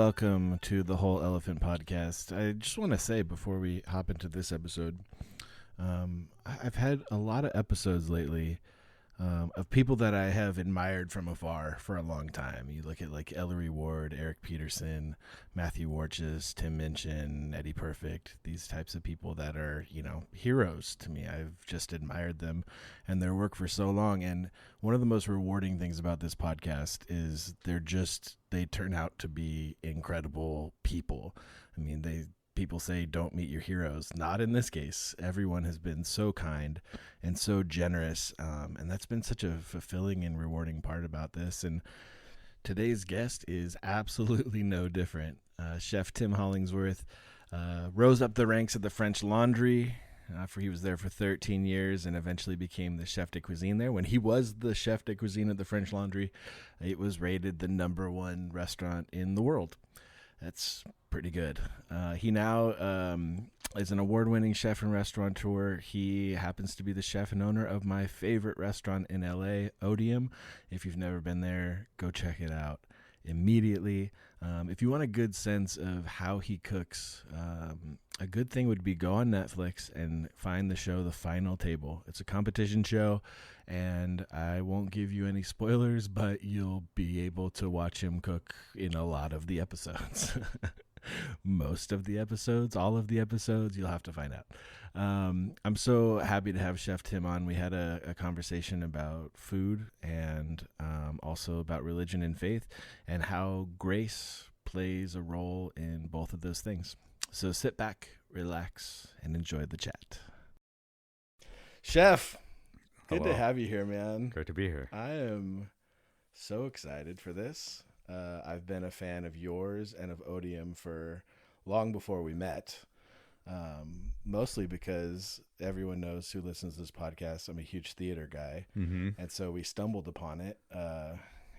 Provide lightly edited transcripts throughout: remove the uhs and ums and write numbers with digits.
welcome to the Whole Elephant Podcast. I just want to say before we hop into this episode, I've had a lot of episodes lately of people that I have admired from afar for a long time. You look at like Ellery Ward, Eric Peterson, Matthew Warchus, Tim Minchin, Eddie Perfect, these types of people that are, heroes to me. I've just admired them and their work for so long. And one of the most rewarding things about this podcast is they turn out to be incredible people. I mean, people say don't meet your heroes. Not in this case. Everyone has been so kind and so generous. And that's been such a fulfilling and rewarding part about this. And today's guest is absolutely no different. Chef Tim Hollingsworth rose up the ranks at the French Laundry. He was there for 13 years and eventually became the chef de cuisine there. When he was the chef de cuisine at the French Laundry, it was rated the #1 restaurant in the world. That's pretty good. He now is an award-winning chef and restaurateur. He happens to be the chef and owner of my favorite restaurant in LA, Otium. If you've never been there, go check it out immediately. If you want a good sense of how he cooks, a good thing would be go on Netflix and find the show The Final Table. It's a competition show, and I won't give you any spoilers, but you'll be able to watch him cook in a lot of the episodes. Most of the episodes, all of the episodes, you'll have to find out. I'm so happy to have Chef Tim on. We had a conversation about food and also about religion and faith and how grace plays a role in both of those things. So sit back, relax, and enjoy the chat. Chef, good to have you here, man. Great to be here. I am so excited for this. I've been a fan of yours and of Otium for long before we met, mostly because everyone knows who listens to this podcast. I'm a huge theater guy, and so we stumbled upon it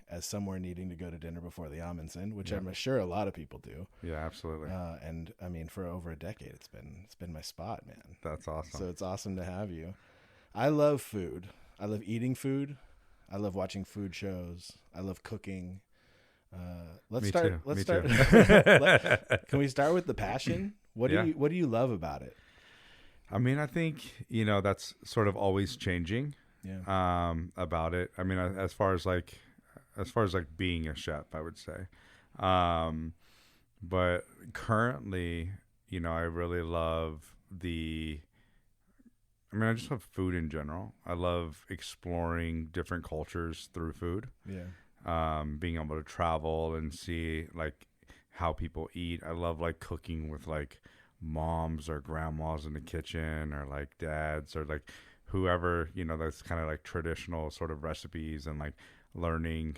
as somewhere needing to go to dinner before the Amundsen, which I'm sure a lot of people do. Yeah, absolutely. And I mean, for over a decade, it's been my spot, man. That's awesome. So it's awesome to have you. I love food. I love eating food. I love watching food shows. I love cooking. Let's start. Can we start with the passion? What do you love about it? I mean, I think, that's sort of always changing. Yeah. About it. I mean, as far as being a chef, I would say. But currently, I really love I just love food in general. I love exploring different cultures through food. Yeah. Being able to travel and see like how people eat. I love like cooking with like moms or grandmas in the kitchen or like dads or like whoever, that's kind of like traditional sort of recipes and like learning,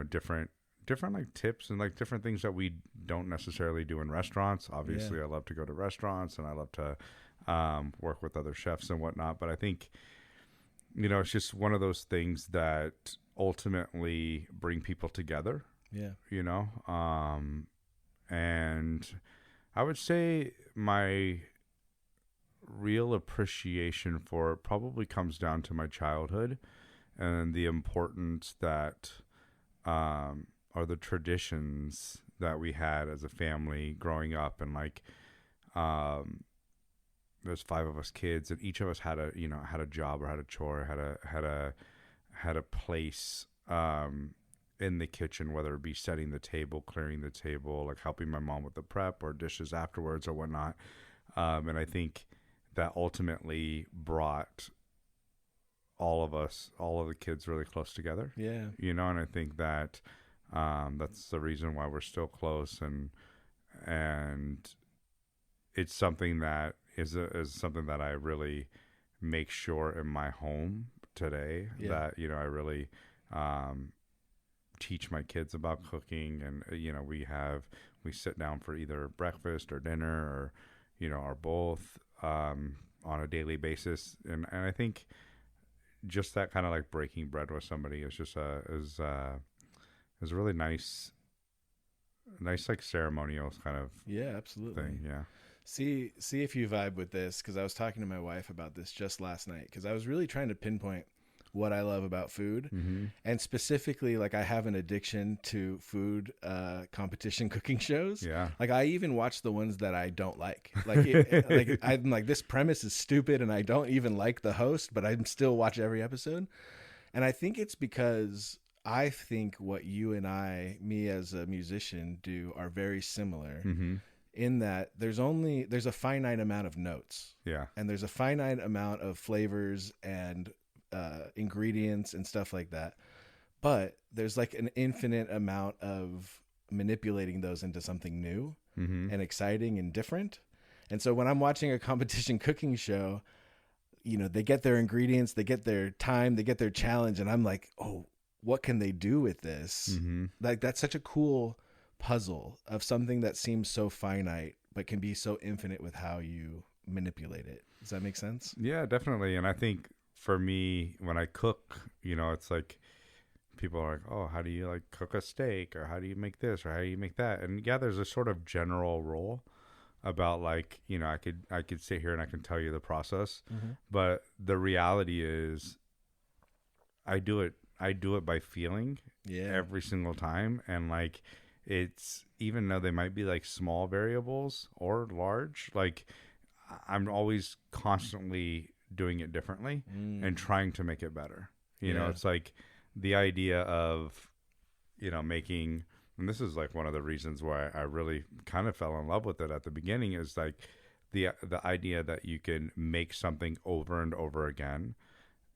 different like tips and like different things that we don't necessarily do in restaurants. Obviously, I love to go to restaurants and I love to work with other chefs and whatnot. But I think, it's just one of those things that ultimately bring people together. Yeah. And I would say my real appreciation for it probably comes down to my childhood and the importance that are the traditions that we had as a family growing up. And like there's 5 of us kids and each of us had a job or had a chore, had a place in the kitchen, whether it be setting the table, clearing the table, like helping my mom with the prep or dishes afterwards or whatnot. And I think that ultimately brought all of the kids really close together. Yeah. And I think that that's the reason why we're still close, and it's something that is something that I really make sure in my home today that I really teach my kids about cooking, and we sit down for either breakfast or dinner or both on a daily basis, and I think just that kind of like breaking bread with somebody is just is a really nice like ceremonial kind of absolutely thing. Yeah. See if you vibe with this, because I was talking to my wife about this just last night, because I was really trying to pinpoint what I love about food. And specifically, like, I have an addiction to food competition cooking shows. Yeah. Like, I even watch the ones that I don't like. Like, like I'm like, this premise is stupid and I don't even like the host, but I still watch every episode. And I think it's because I think what you and me as a musician do are very similar. In that there's a finite amount of notes. Yeah. And there's a finite amount of flavors and ingredients and stuff like that. But there's like an infinite amount of manipulating those into something new and exciting and different. And so when I'm watching a competition cooking show, you know, they get their ingredients, they get their time, they get their challenge. And I'm like, oh, what can they do with this? Like, that's such a cool puzzle of something that seems so finite but can be so infinite with how you manipulate it. Does that make sense? Yeah, definitely. And I think for me, when I cook, you know, it's like people are like, oh, how do you like cook a steak, or how do you make this, or how do you make that? And yeah, there's a sort of general rule about, like, you know, I could sit here and I can tell you the process, but the reality is I do it by feeling every single time. And like, it's, even though they might be like small variables or large, like I'm always constantly doing it differently and trying to make it better. You know, it's like the idea of, you know, making, and this is like one of the reasons why I really kind of fell in love with it at the beginning, is like the idea that you can make something over and over again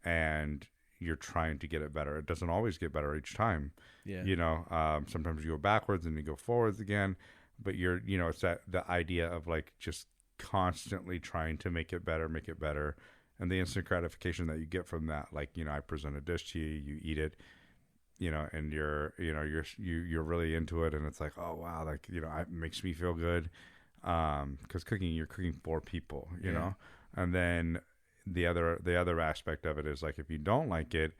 and you're trying to get it better. It doesn't always get better each time. Yeah. You know, sometimes you go backwards and you go forwards again, but you're, you know, it's the idea of like just constantly trying to make it better. And the instant gratification that you get from that, like, you know, I present a dish to you, you eat it, you know, and you're really into it. And it's like, oh, wow. Like, you know, it makes me feel good. 'Cause you're cooking for people, you know? And then the other aspect of it is like, if you don't like it,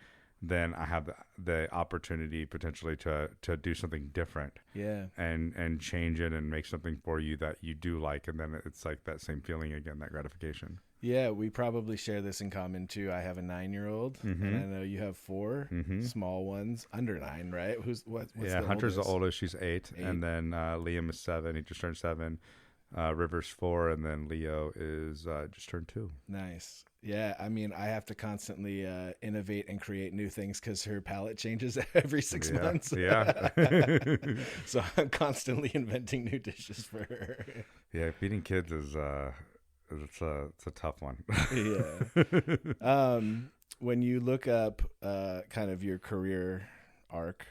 then I have the opportunity potentially to do something different. Yeah. And change it and make something for you that you do like. And then it's like that same feeling again, that gratification. Yeah, we probably share this in common too. I have a 9-year-old, and I know you have 4 small ones under 9, right? What's yeah, the Hunter's oldest? the oldest. She's 8, and then Liam is 7. He just turned 7. River's 4, and then Leo is just turned 2. Nice. Yeah, I mean, I have to constantly innovate and create new things because her palate changes every 6 months. Yeah. So I'm constantly inventing new dishes for her. Yeah, feeding kids is it's a tough one. Yeah. When you look up kind of your career arc,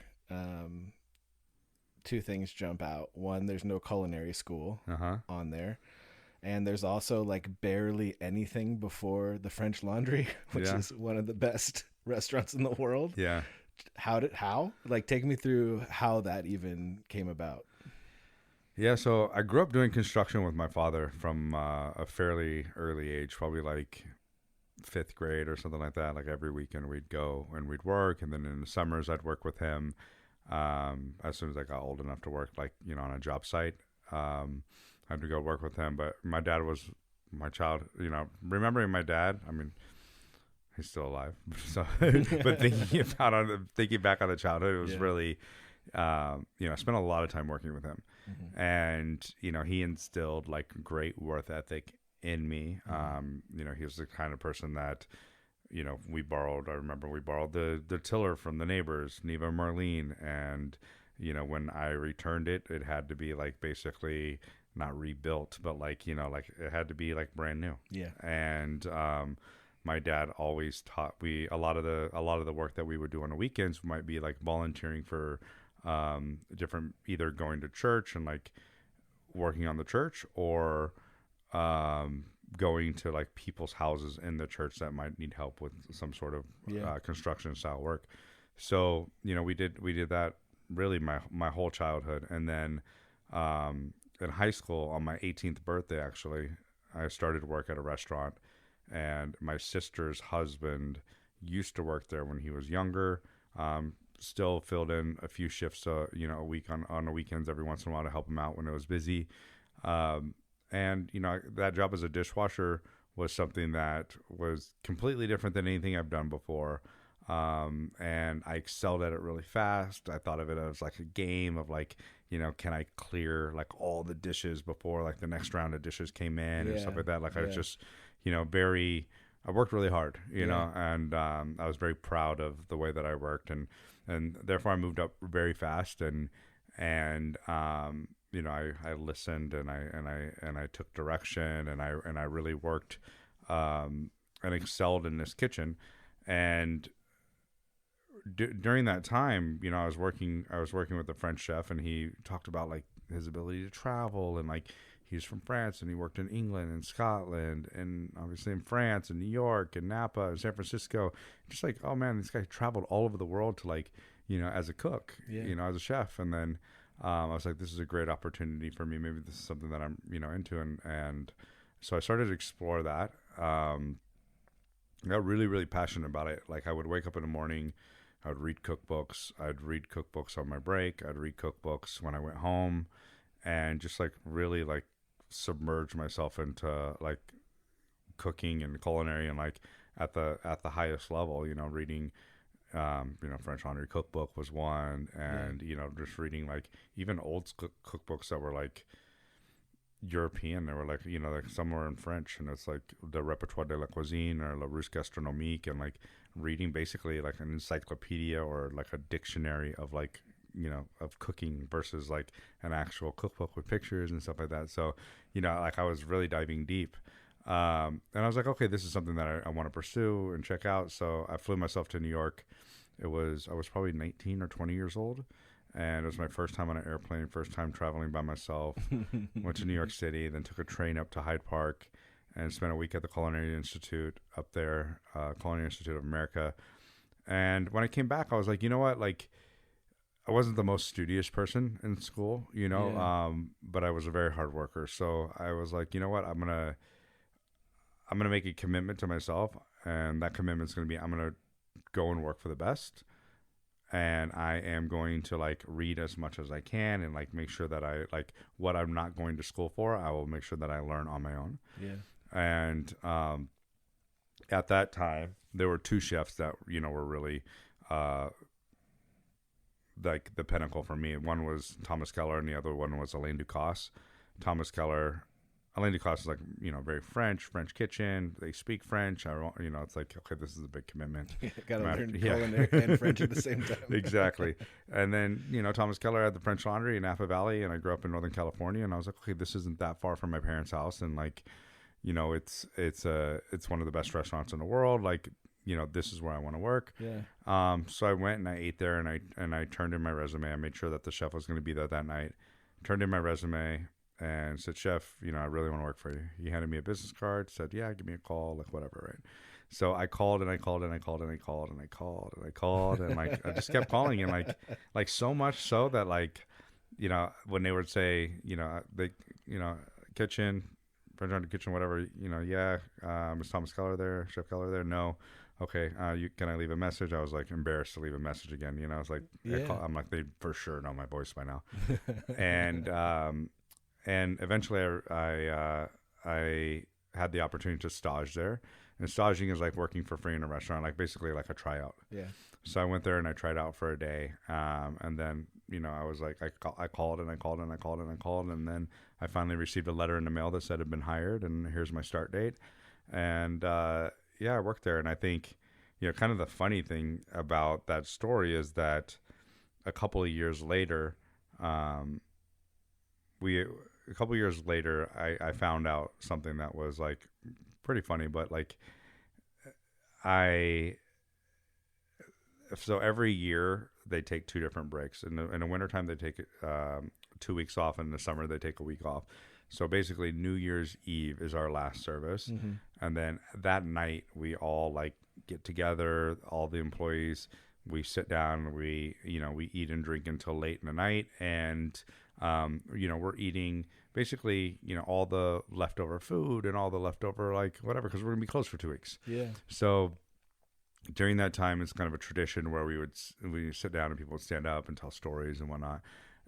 2 things jump out. One, there's no culinary school on there. And there's also like barely anything before the French Laundry, which is one of the best restaurants in the world. Yeah. How? Like, take me through how that even came about. Yeah, so I grew up doing construction with my father from a fairly early age, probably like 5th grade or something like that. Like every weekend we'd go and we'd work, and then in the summers I'd work with him. As soon as I got old enough to work, like, you know, on a job site, I had to go work with him. But my dad was my child, you know, remembering my dad, I mean, he's still alive. So, but thinking back on the childhood, it was really, you know, I spent a lot of time working with him, and, you know, he instilled like great work ethic in me. You know, he was the kind of person that, you know, I remember we borrowed the tiller from the neighbors, Neva and Marlene. And, you know, when I returned it, it had to be like basically not rebuilt, but like, you know, like it had to be like brand new. Yeah. And, my dad always taught a lot of the work that we would do on the weekends might be like volunteering for, different, either going to church and like working on the church, or, going to like people's houses in the church that might need help with some sort of construction style work. So, you know, we did that really my whole childhood. And then in high school, on my 18th birthday, actually, I started work at a restaurant, and my sister's husband used to work there when he was younger. Still filled in a few shifts, you know, a week on the weekends every once in a while to help him out when it was busy. And, you know, that job as a dishwasher was something that was completely different than anything I've done before. And I excelled at it really fast. I thought of it as like a game of like, can I clear like all the dishes before like the next round of dishes came in and stuff like that. Like I was just, I worked really hard, and I was very proud of the way that I worked, and therefore I moved up very fast, and I listened, and I took direction, and I really worked, and excelled in this kitchen. And during that time, I was working with a French chef, and he talked about like his ability to travel, and like he's from France, and he worked in England and Scotland, and obviously in France and New York and Napa and San Francisco. Just like, oh man, this guy traveled all over the world to like, as a cook, as a chef. And then I was like, this is a great opportunity for me. Maybe this is something that I'm, into. And so I started to explore that. I got really, really passionate about it. Like I would wake up in the morning, I would read cookbooks. I'd read cookbooks on my break. I'd read cookbooks when I went home, and just like really like submerge myself into like cooking and culinary, and like at the highest level, reading, French Laundry Cookbook was one, and just reading like even old cookbooks that were like European. They were like, like some were in French, and it's like the Repertoire de la Cuisine or La Russe Gastronomique, and like reading basically like an encyclopedia or like a dictionary of like, of cooking versus like an actual cookbook with pictures and stuff like that. So, like I was really diving deep. And I was like, okay, this is something that I want to pursue and check out. So I flew myself to New York. I was probably 19 or 20 years old. And it was my first time on an airplane, first time traveling by myself. Went to New York City, then took a train up to Hyde Park and spent a week at the Culinary Institute up there, Culinary Institute of America. And when I came back, I was like, you know what? Like, I wasn't the most studious person in school, but I was a very hard worker. So I was like, you know what? I'm gonna make a commitment to myself, and that commitment's gonna be I'm gonna go and work for the best. And I am going to like read as much as I can, and like make sure that I like what I'm not going to school for, I will make sure that I learn on my own. Yeah. And at that time, there were two chefs that were really like the pinnacle for me. One was Thomas Keller, and the other one was Alain Ducasse. Alain Ducasse is like, very French kitchen. They speak French. It's like, okay, this is a big commitment. Got to learn culinary and French at the same time. Exactly. And then, Thomas Keller had the French Laundry in Napa Valley, and I grew up in Northern California, and I was like, okay, this isn't that far from my parents' house. And like, it's one of the best restaurants in the world. Like, this is where I want to work. Yeah. So I went and I ate there, and I turned in my resume. I made sure that the chef was going to be there that night. Turned in my resume and said, chef, I really want to work for you. He handed me a business card, said, yeah, give me a call, like whatever, right? So I called and I called and I called and I called and I called and I called, and like I just kept calling, and like so much so that like, when they would say, they, kitchen, French Laundry kitchen, whatever, is Thomas Keller there, Chef Keller there? No. Okay, can I leave a message? I was like embarrassed to leave a message again. I was like, I'm like, they for sure know my voice by now. And eventually I had the opportunity to stage there. And staging is like working for free in a restaurant, like basically like a tryout. Yeah. So I went there and I tried out for a day. And then, I was like, I called and I called and I called and I called. And then I finally received a letter in the mail that said I'd been hired, and here's my start date. And, I worked there. And I think, kind of the funny thing about that story is that a couple of years later, I found out something that was like pretty funny, but like so every year they take two different breaks. In the wintertime, they take 2 weeks off. In the summer, they take a week off. So basically New Year's Eve is our last service. Mm-hmm. And then that night we all like get together, all the employees, we sit down, we eat and drink until late in the night. And, we're eating basically, all the leftover food and all the leftover, like whatever, cause we're gonna be closed for 2 weeks. Yeah. So during that time, it's kind of a tradition where we sit down and people would stand up and tell stories and whatnot.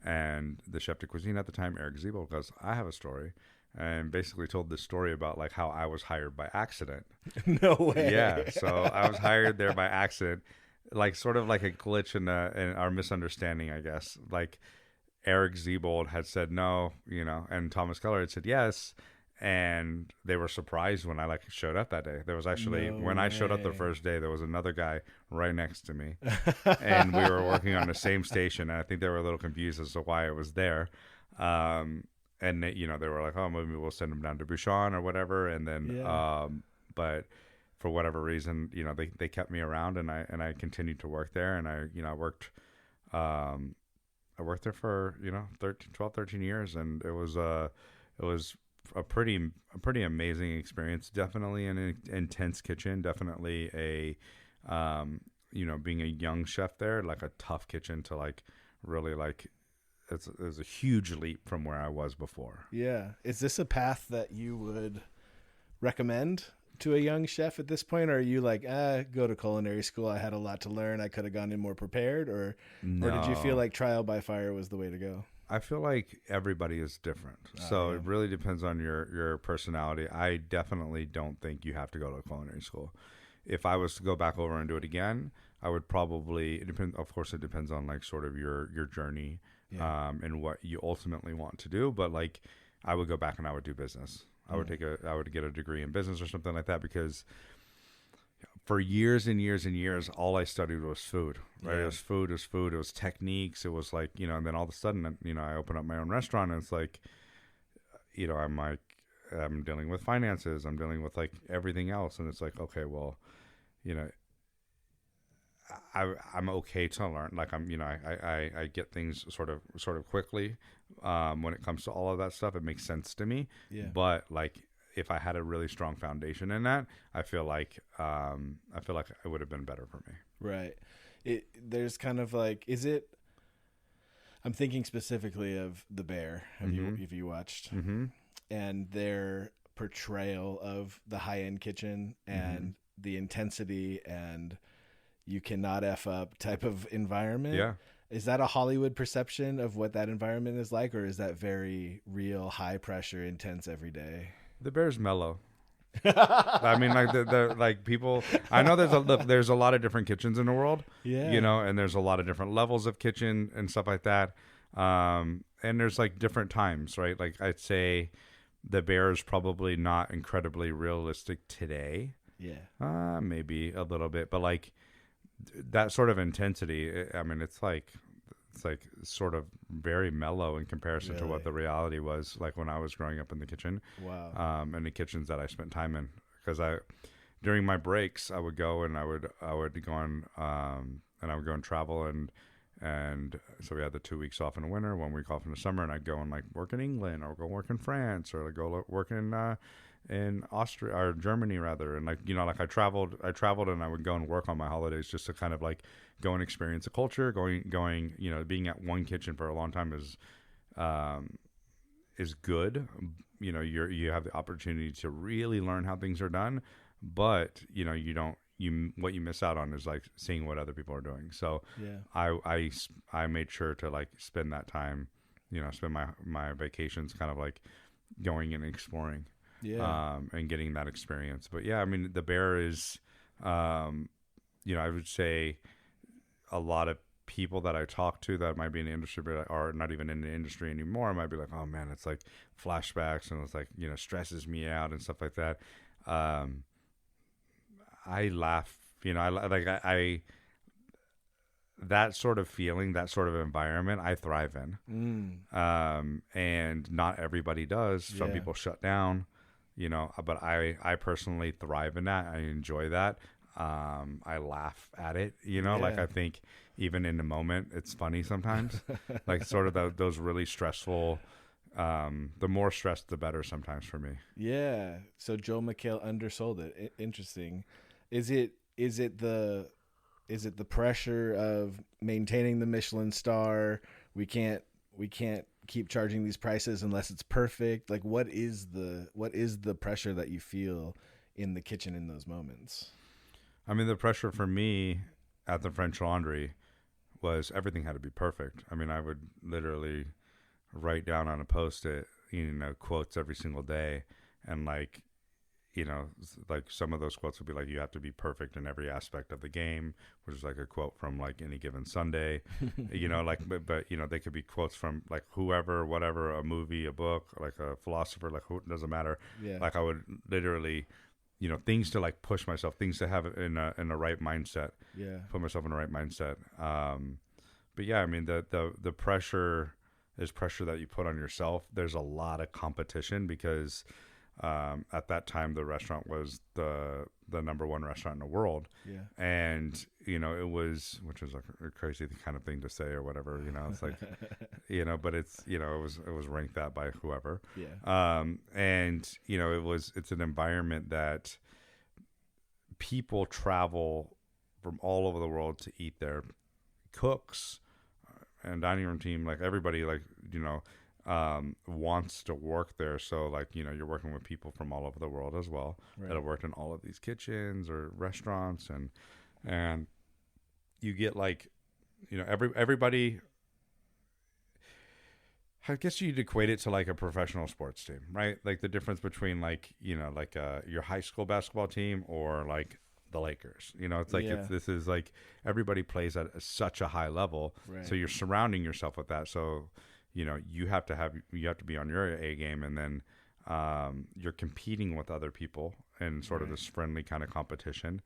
And the chef de cuisine at the time, Eric Ziebel, goes, I have a story, and basically told this story about like how I was hired by accident. No way. Yeah. So I was hired there by accident. like sort of like a glitch in our misunderstanding, I guess. Like Eric Ziebold had said no, and Thomas Keller had said yes. And they were surprised when I like showed up that day. There was actually, No when I showed up the way. first day, there was another guy right next to me, and we were working on the same station. And I think they were a little confused as to why I was there. And they were like, oh, maybe we'll send him down to Bouchon or whatever. And then, Yeah. but for whatever reason, they kept me around, and I continued to work there. And I worked, I worked there for, 13 years, and it was a pretty amazing experience. Definitely an intense kitchen. Definitely being a young chef there, like a tough kitchen to like really like. It's a huge leap from where I was before. Yeah. Is this a path that you would recommend to a young chef at this point? Or are you like, go to culinary school, I had a lot to learn, I could have gone in more prepared? Or did you feel No. like trial by fire was the way to go? I feel like everybody is different. So it really depends on your personality. I definitely don't think you have to go to culinary school. If I was to go back over and do it again, I would probably, of course it depends on like sort of your journey, and what you ultimately want to do. But like, I would go back and I would do business. I would get a degree in business or something like that, because for years and years and years, all I studied was food, right? Yeah. It was food, it was techniques. It was like, and then all of a sudden, I open up my own restaurant, and it's like, I'm dealing with finances. I'm dealing with like everything else. And it's like, okay, well, I'm okay to learn. Like I get things sort of quickly. When it comes to all of that stuff, it makes sense to me. Yeah. But like, if I had a really strong foundation in that, I feel like it would have been better for me. Right. There's kind of like, I'm thinking specifically of The Bear. Have you watched? Mm-hmm. And their portrayal of the high-end kitchen and the intensity and you cannot F up type of environment. Yeah. Is that a Hollywood perception of what that environment is like, or is that very real, high pressure, intense every day? The Bear's mellow. I mean, like the like people. I know there's a lot of different kitchens in the world. Yeah. And there's a lot of different levels of kitchen and stuff like that. And there's like different times, right? Like I'd say, the Bear is probably not incredibly realistic today. Yeah. Maybe a little bit, but like that sort of intensity. I mean, it's like sort of very mellow in comparison to what the reality was like when I was growing up in the kitchen. Wow. And the kitchens that I spent time in, because during my breaks, I would go and I would go on, and I would go and travel, and so we had the 2 weeks off in the winter, 1 week off in the summer, and I'd go and like work in England, or go work in France, or go work in Austria or Germany rather. And like, like I traveled and I would go and work on my holidays just to kind of like go and experience the culture. Going, being at one kitchen for a long time is good. You have the opportunity to really learn how things are done, but what you miss out on is like seeing what other people are doing. So I made sure to like spend that time, spend my vacations kind of like going and exploring. And getting that experience. But yeah, I mean, the Bear is, I would say a lot of people that I talk to that might be in the industry but are not even in the industry anymore might be like, oh man, it's like flashbacks, and it's like, stresses me out and stuff like that. I laugh, I that sort of feeling, that sort of environment, I thrive in. And not everybody does. Some people shut down. But I personally thrive in that. I enjoy that. I laugh at it, like I think even in the moment, it's funny sometimes, like sort of those really stressful, the more stressed, the better sometimes for me. Yeah. So Joel McHale undersold it. Interesting. Is it the pressure of maintaining the Michelin star? We can't keep charging these prices unless it's perfect. Like, what is the pressure that you feel in the kitchen in those moments? I mean, the pressure for me at the French Laundry was everything had to be perfect. I mean, I would literally write down on a Post-it, quotes every single day, and like, like some of those quotes would be like, you have to be perfect in every aspect of the game, which is like a quote from like Any Given Sunday, like, but they could be quotes from like whoever, whatever, a movie, a book, like a philosopher, like who, doesn't matter. Yeah. Like I would literally, things to like push myself, things to have in a right mindset. Yeah. Put myself in the right mindset. But yeah, I mean, the pressure is pressure that you put on yourself. There's a lot of competition because at that time the restaurant was the number one restaurant in the world. Yeah. And it was, which was like a crazy kind of thing to say or whatever, it's like but it's it was ranked that by whoever. Yeah. And it's an environment that people travel from all over the world to eat there. Cooks and dining room team, like everybody, like wants to work there. So like you're working with people from all over the world as well, right, that have worked in all of these kitchens or restaurants, and you get like everybody. I guess you'd equate it to like a professional sports team, right? Like the difference between like your high school basketball team or like the Lakers. It's like this is like everybody plays at such a high level, right, so you're surrounding yourself with that. So you have to be on your A game, and then you're competing with other people in sort of this friendly kind of competition.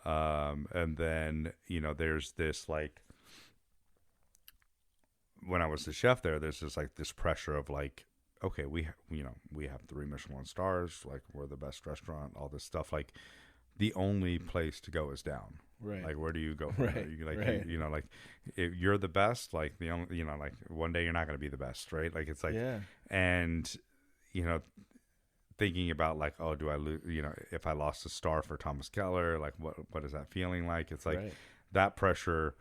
And then there's this like, when I was the chef there, there's just like this pressure of like, okay, we have 3 Michelin stars, like we're the best restaurant, all this stuff. Like the only place to go is down. Right. Like where do you go? Right. You, like right. like if you're the best, like the only like one day you're not going to be the best, right? Like it's like, and thinking about like, oh, do I lose? If I lost a star for Thomas Keller, like what is that feeling like? It's like that pressure.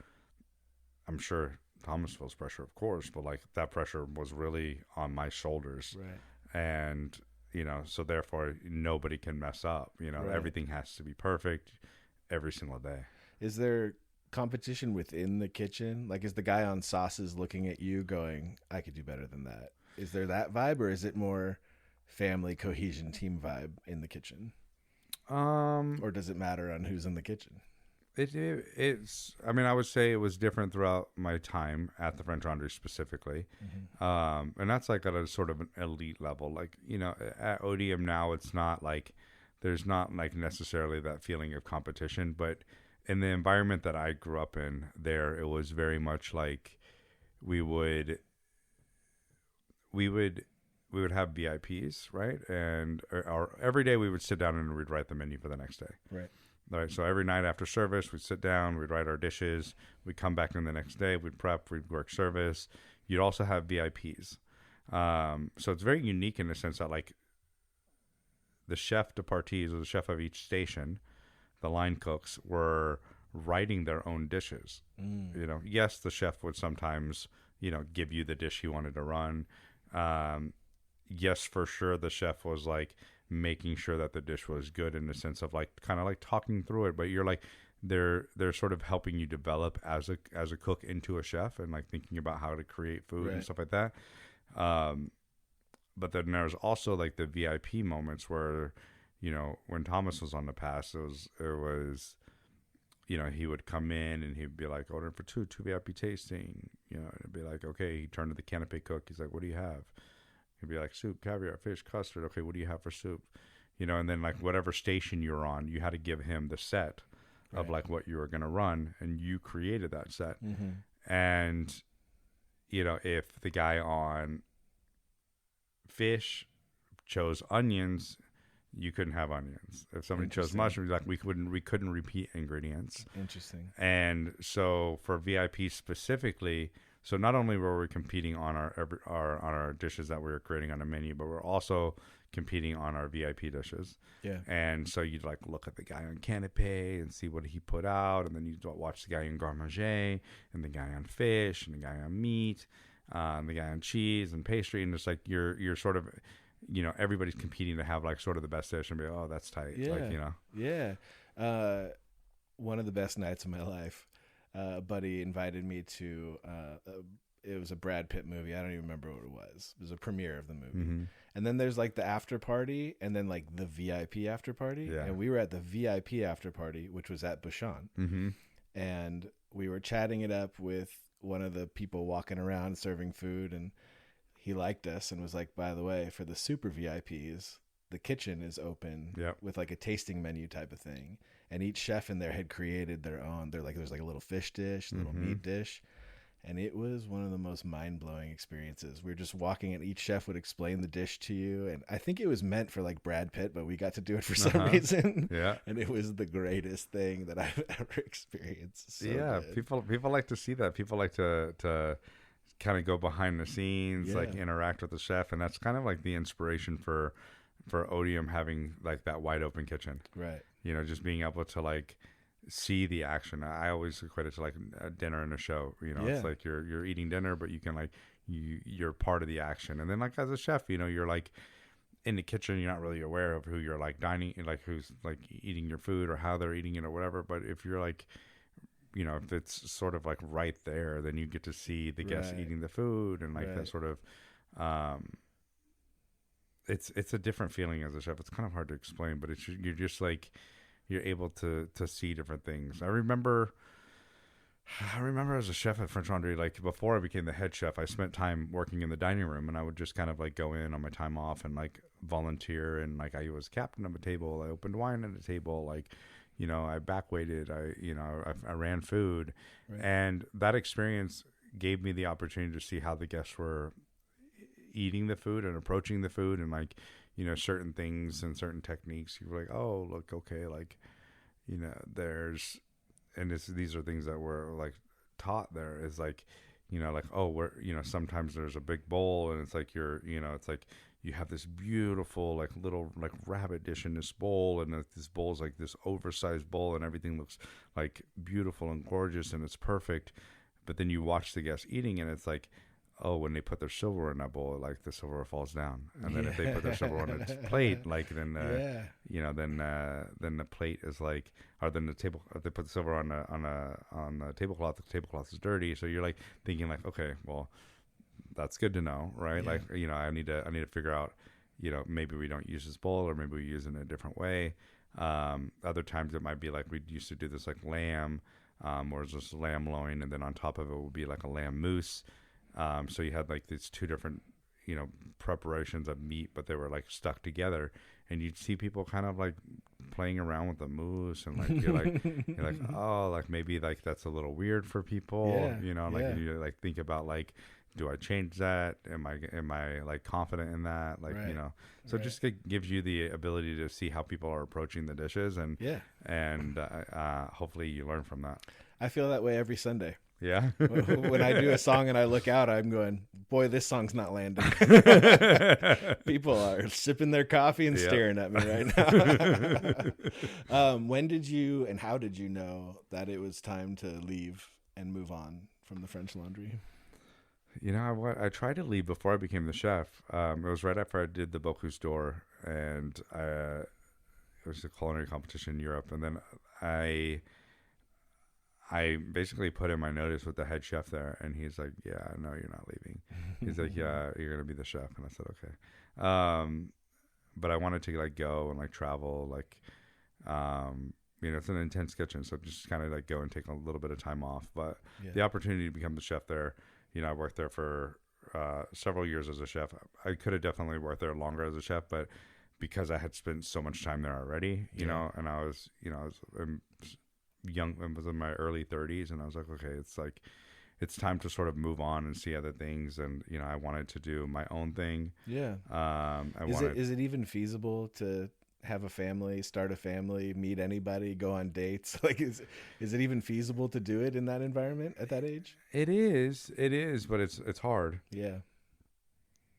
I'm sure Thomas feels pressure, of course, but like that pressure was really on my shoulders, right? And so therefore nobody can mess up. Everything has to be perfect every single day. Is there competition within the kitchen? Like, is the guy on sauces looking at you going, I could do better than that? Is there that vibe, or is it more family cohesion team vibe in the kitchen? Or does it matter on who's in the kitchen? It's, I mean, I would say it was different throughout my time at the French Laundry specifically. Mm-hmm. And that's like at a sort of an elite level. Like, at Otium now, it's not like, there's not like necessarily that feeling of competition, but in the environment that I grew up in there, it was very much like we would have VIPs, right? And every day we would sit down and we'd write the menu for the next day. Right. All right. So every night after service, we'd sit down, we'd write our dishes, we'd come back in the next day, we'd prep, we'd work service. You'd also have VIPs. So it's very unique in the sense that like the chef de parties, or the chef of each station, the line cooks, were writing their own dishes. Yes, the chef would sometimes, give you the dish he wanted to run. Yes, for sure, the chef was like making sure that the dish was good in the sense of like kind of like talking through it, but you're like they're sort of helping you develop as a cook into a chef and like thinking about how to create food and stuff like that. But then there's also like the VIP moments where, when Thomas was on the pass, it was, he would come in and he'd be like, order for two VIP tasting, and it'd be like, okay, he'd turn to the canapé cook. He's like, what do you have? He'd be like, soup, caviar, fish, custard. Okay, what do you have for soup? And then like whatever station you're on, you had to give him the set of like what you were going to run, and you created that set. Mm-hmm. And, if the guy on fish chose onions, you couldn't have onions. If somebody chose mushrooms, like we couldn't repeat ingredients. Interesting. And so for VIP specifically, so not only were we competing on our dishes that we were creating on the menu, but we're also competing on our VIP dishes. Yeah. And so you'd like look at the guy on canapé and see what he put out, and then you'd watch the guy in garde manger, and the guy on fish, and the guy on meat, and the guy on cheese and pastry, and it's like you're sort of, everybody's competing to have like sort of the best dish and be like, oh, that's tight. Yeah. Like, Yeah. One of the best nights of my life. A buddy invited me to it was a Brad Pitt movie. I don't even remember what it was. It was a premiere of the movie. Mm-hmm. And then there's like the after party, and then like the VIP after party. Yeah. And we were at the VIP after party, which was at Bouchon. Mm-hmm. And we were chatting it up with one of the people walking around serving food, and he liked us and was like, by the way, for the super VIPs, the kitchen is open with like a tasting menu type of thing. And each chef in there had created their own. There's like a little fish dish, a little meat dish. And it was one of the most mind-blowing experiences. We were just walking, and each chef would explain the dish to you. And I think it was meant for like Brad Pitt, but we got to do it for some reason. Yeah. And it was the greatest thing that I've ever experienced. So good. People like to see that. People like to kind of go behind the scenes, like interact with the chef. And that's kind of like the inspiration for Otium having like that wide open kitchen. Right. You know, just being able to like see the action. I always equate it to like a dinner and a show. You know, it's like you're eating dinner, but you can like you're part of the action. And then like as a chef, you know, you're like in the kitchen. You're not really aware of who you're like dining, like who's like eating your food or how they're eating it or whatever. But if you're like, you know, if it's sort of like right there, then you get to see the guests eating the food and like that sort of. It's a different feeling as a chef. It's kind of hard to explain, but you're just like. You're able to see different things. I remember as a chef at French Laundry, like before I became the head chef, I spent time working in the dining room, and I would just kind of like go in on my time off and like volunteer. And like I was captain of a table. I opened wine at a table. Like, you know, I back waited. I ran food, and that experience gave me the opportunity to see how the guests were eating the food and approaching the food, and like, you know, certain things and certain techniques. You're like, oh, look, okay, like, you know, these are things that were like taught there is like, you know, like, oh, you know, sometimes there's a big bowl and it's like it's like you have this beautiful like little like rabbit dish in this bowl, and this bowl is like this oversized bowl, and everything looks like beautiful and gorgeous and it's perfect. But then you watch the guests eating, and it's like, oh, when they put their silverware in that bowl, like the silverware falls down, and then if they put their silverware on its plate, like then you know, then the plate is like, or then the table, if they put the silverware on the tablecloth is dirty. So you're like thinking like, okay, well, that's good to know, right? Like, you know, I need to figure out, you know, maybe we don't use this bowl, or maybe we use it in a different way. Other times it might be like we used to do this like lamb, or it's just lamb loin, and then on top of it would be like a lamb mousse. So you had like these two different, you know, preparations of meat, but they were like stuck together, and you'd see people kind of like playing around with the mousse, and like you're like, oh, like maybe like that's a little weird for people, you know, like you like think about like, do I change that? Am I like confident in that? Like, you know, so it just gives you the ability to see how people are approaching the dishes, and hopefully you learn from that. I feel that way every Sunday. Yeah. When I do a song and I look out, I'm going, boy, this song's not landing. People are sipping their coffee and staring at me right now. When did you and how did you know that it was time to leave and move on from the French Laundry? You know what? I tried to leave before I became the chef. It was right after I did the Bocuse d'Or, and it was a culinary competition in Europe. And then I basically put in my notice with the head chef there, and he's like, yeah, no, you're not leaving. He's like, yeah, you're going to be the chef. And I said, okay. But I wanted to like go and like travel, like, you know, it's an intense kitchen. So just kind of like go and take a little bit of time off. But the opportunity to become the chef there, you know, I worked there for several years as a chef. I could have definitely worked there longer as a chef, but because I had spent so much time there already, you know, and I was young, I was in my early 30s, and I was like, okay, it's like, it's time to sort of move on and see other things. And, you know, I wanted to do my own thing. Yeah. Is it even feasible to have a family, start a family, meet anybody, go on dates? Like, is it even feasible to do it in that environment at that age? It is, but it's hard. Yeah.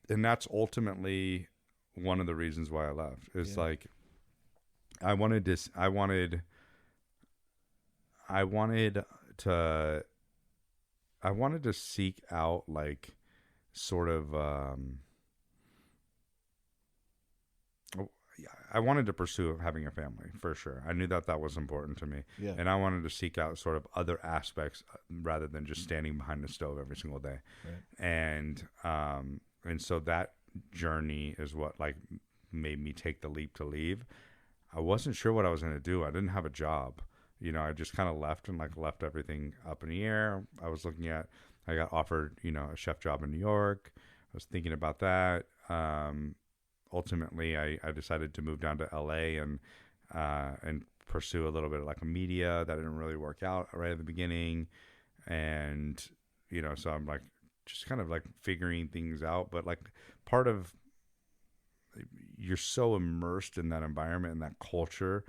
And that's ultimately one of the reasons why I left. It's like, I wanted to seek out like sort of I wanted to pursue having a family for sure. I knew that was important to me. Yeah. And I wanted to seek out sort of other aspects rather than just standing behind the stove every single day. Right. And so that journey is what like made me take the leap to leave. I wasn't sure what I was going to do. I didn't have a job. I just kind of left and like left everything up in the air. I got offered, a chef job in New York. I was thinking about that. Ultimately, I decided to move down to LA and pursue a little bit of like a media. That didn't really work out right at the beginning. And, so I'm like, just kind of like figuring things out. But like part of, you're so immersed in that environment and that culture.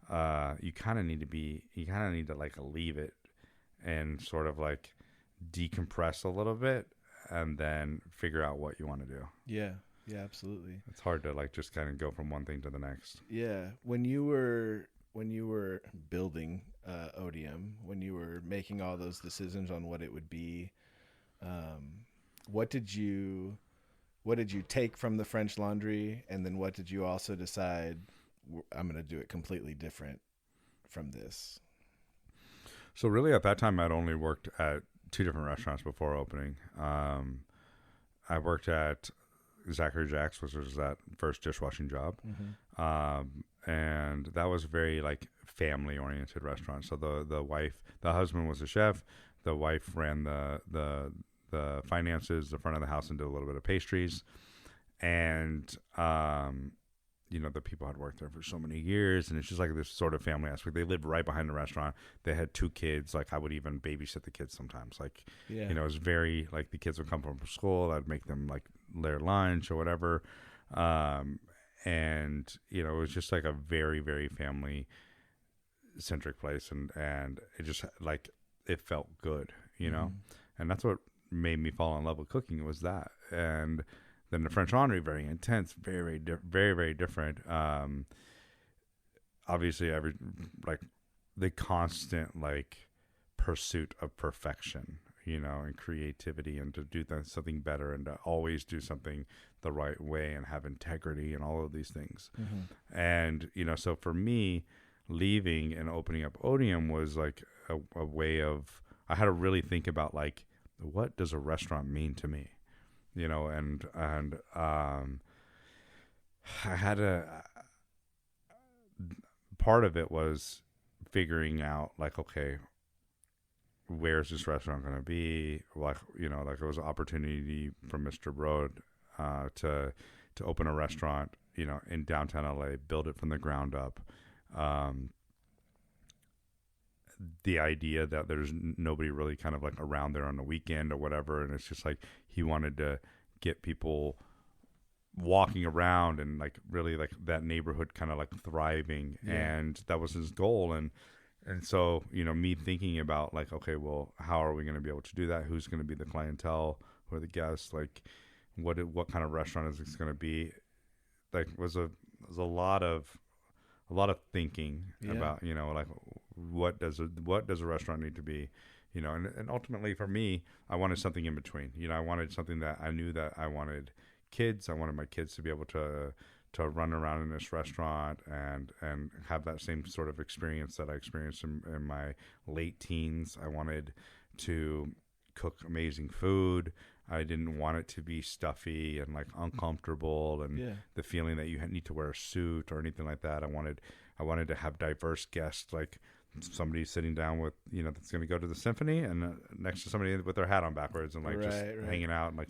You kind of need to like leave it and sort of like decompress a little bit and then figure out what you want to do. Yeah. Yeah, absolutely. It's hard to like just kind of go from one thing to the next. Yeah. When you were building Otium, when you were making all those decisions on what it would be, what did you take from the French Laundry, and then what did you also decide, I'm going to do it completely different from this? So really at that time I'd only worked at 2 different restaurants before opening. I worked at Zachary Jack's, which was that first dishwashing job. Mm-hmm. And that was very like family oriented restaurant. So the husband was a chef. The wife ran the finances, the front of the house, and did a little bit of pastries. And, the people had worked there for so many years, and it's just like this sort of family aspect. They lived right behind the restaurant. They had 2 kids. Like I would even babysit the kids sometimes. Like, it was very like the kids would come from school. I'd make them like their lunch or whatever. And, it was just like a very, very family centric place. And it just like, it felt good, and that's what made me fall in love with cooking, was that. And then the French Laundry, very intense, very, very, very different. Obviously, the constant like pursuit of perfection, and creativity, and to do something better, and to always do something the right way, and have integrity, and all of these things. Mm-hmm. And so for me, leaving and opening up Otium was like a way of, I had to really think about like, what does a restaurant mean to me? And I had part of it was figuring out like, okay, where's this restaurant going to be? Like, like it was an opportunity from Mr. Broad, to open a restaurant, in downtown LA, build it from the ground up. The idea that there's nobody really kind of like around there on the weekend or whatever. And it's just like, he wanted to get people walking around and like really like that neighborhood kind of like thriving. Yeah. And that was his goal. And so, me thinking about like, okay, well, how are we going to be able to do that? Who's going to be the clientele? Who are the guests? Like what kind of restaurant is this going to be? Like was a lot of thinking about, like, what does a restaurant need to be, and ultimately for me, I wanted something in between. I wanted something that I knew that I wanted kids. I wanted my kids to be able to run around in this restaurant and have that same sort of experience that I experienced in my late teens. I wanted to cook amazing food. I didn't want it to be stuffy and like uncomfortable, and the feeling that you need to wear a suit or anything like that. I wanted to have diverse guests, like somebody sitting down with, that's going to go to the symphony, and next to somebody with their hat on backwards, and like hanging out, and like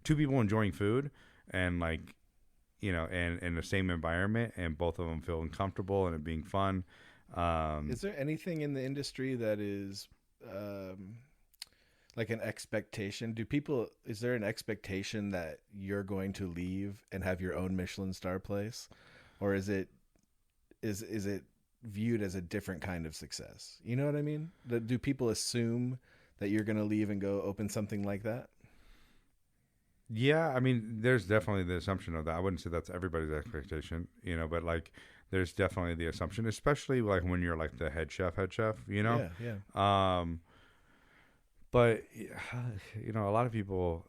two people enjoying food, and like, and in the same environment, and both of them feeling comfortable and it being fun. Is there anything in the industry that is, like an expectation? Is there an expectation that you're going to leave and have your own Michelin-star place? Or is it viewed as a different kind of success? You know what I mean? Do people assume that you're going to leave and go open something like that? Yeah, I mean, there's definitely the assumption of that. I wouldn't say that's everybody's expectation, but like there's definitely the assumption, especially like when you're like the head chef, Yeah. But, a lot of people,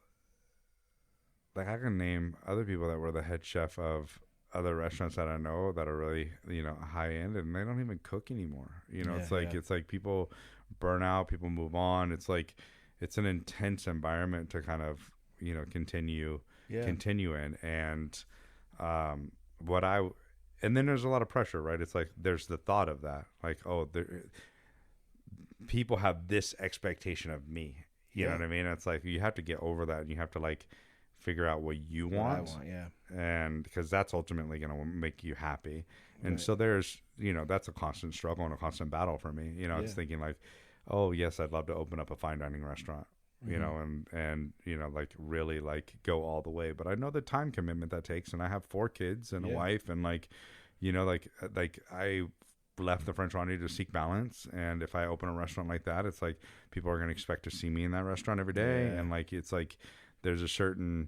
like I can name other people that were the head chef of other restaurants that I know that are really, high end, and they don't even cook anymore. It's like people burn out, people move on. It's like, it's an intense environment to kind of, continue in. And, what I, and then there's a lot of pressure, right? It's like, there's the thought of that, like, oh, people have this expectation of me. You know what I mean? It's like, you have to get over that, and you have to like figure out what you want. What I want, yeah. And because that's ultimately going to make you happy. And so there's, that's a constant struggle and a constant battle for me. It's thinking like, oh yes, I'd love to open up a fine dining restaurant, and like really like go all the way. But I know the time commitment that takes, and I have 4 kids and a wife, and like, like I left the French Laundry to seek balance. And if I open a restaurant like that, it's like people are going to expect to see me in that restaurant every day. And like, it's like, there's a certain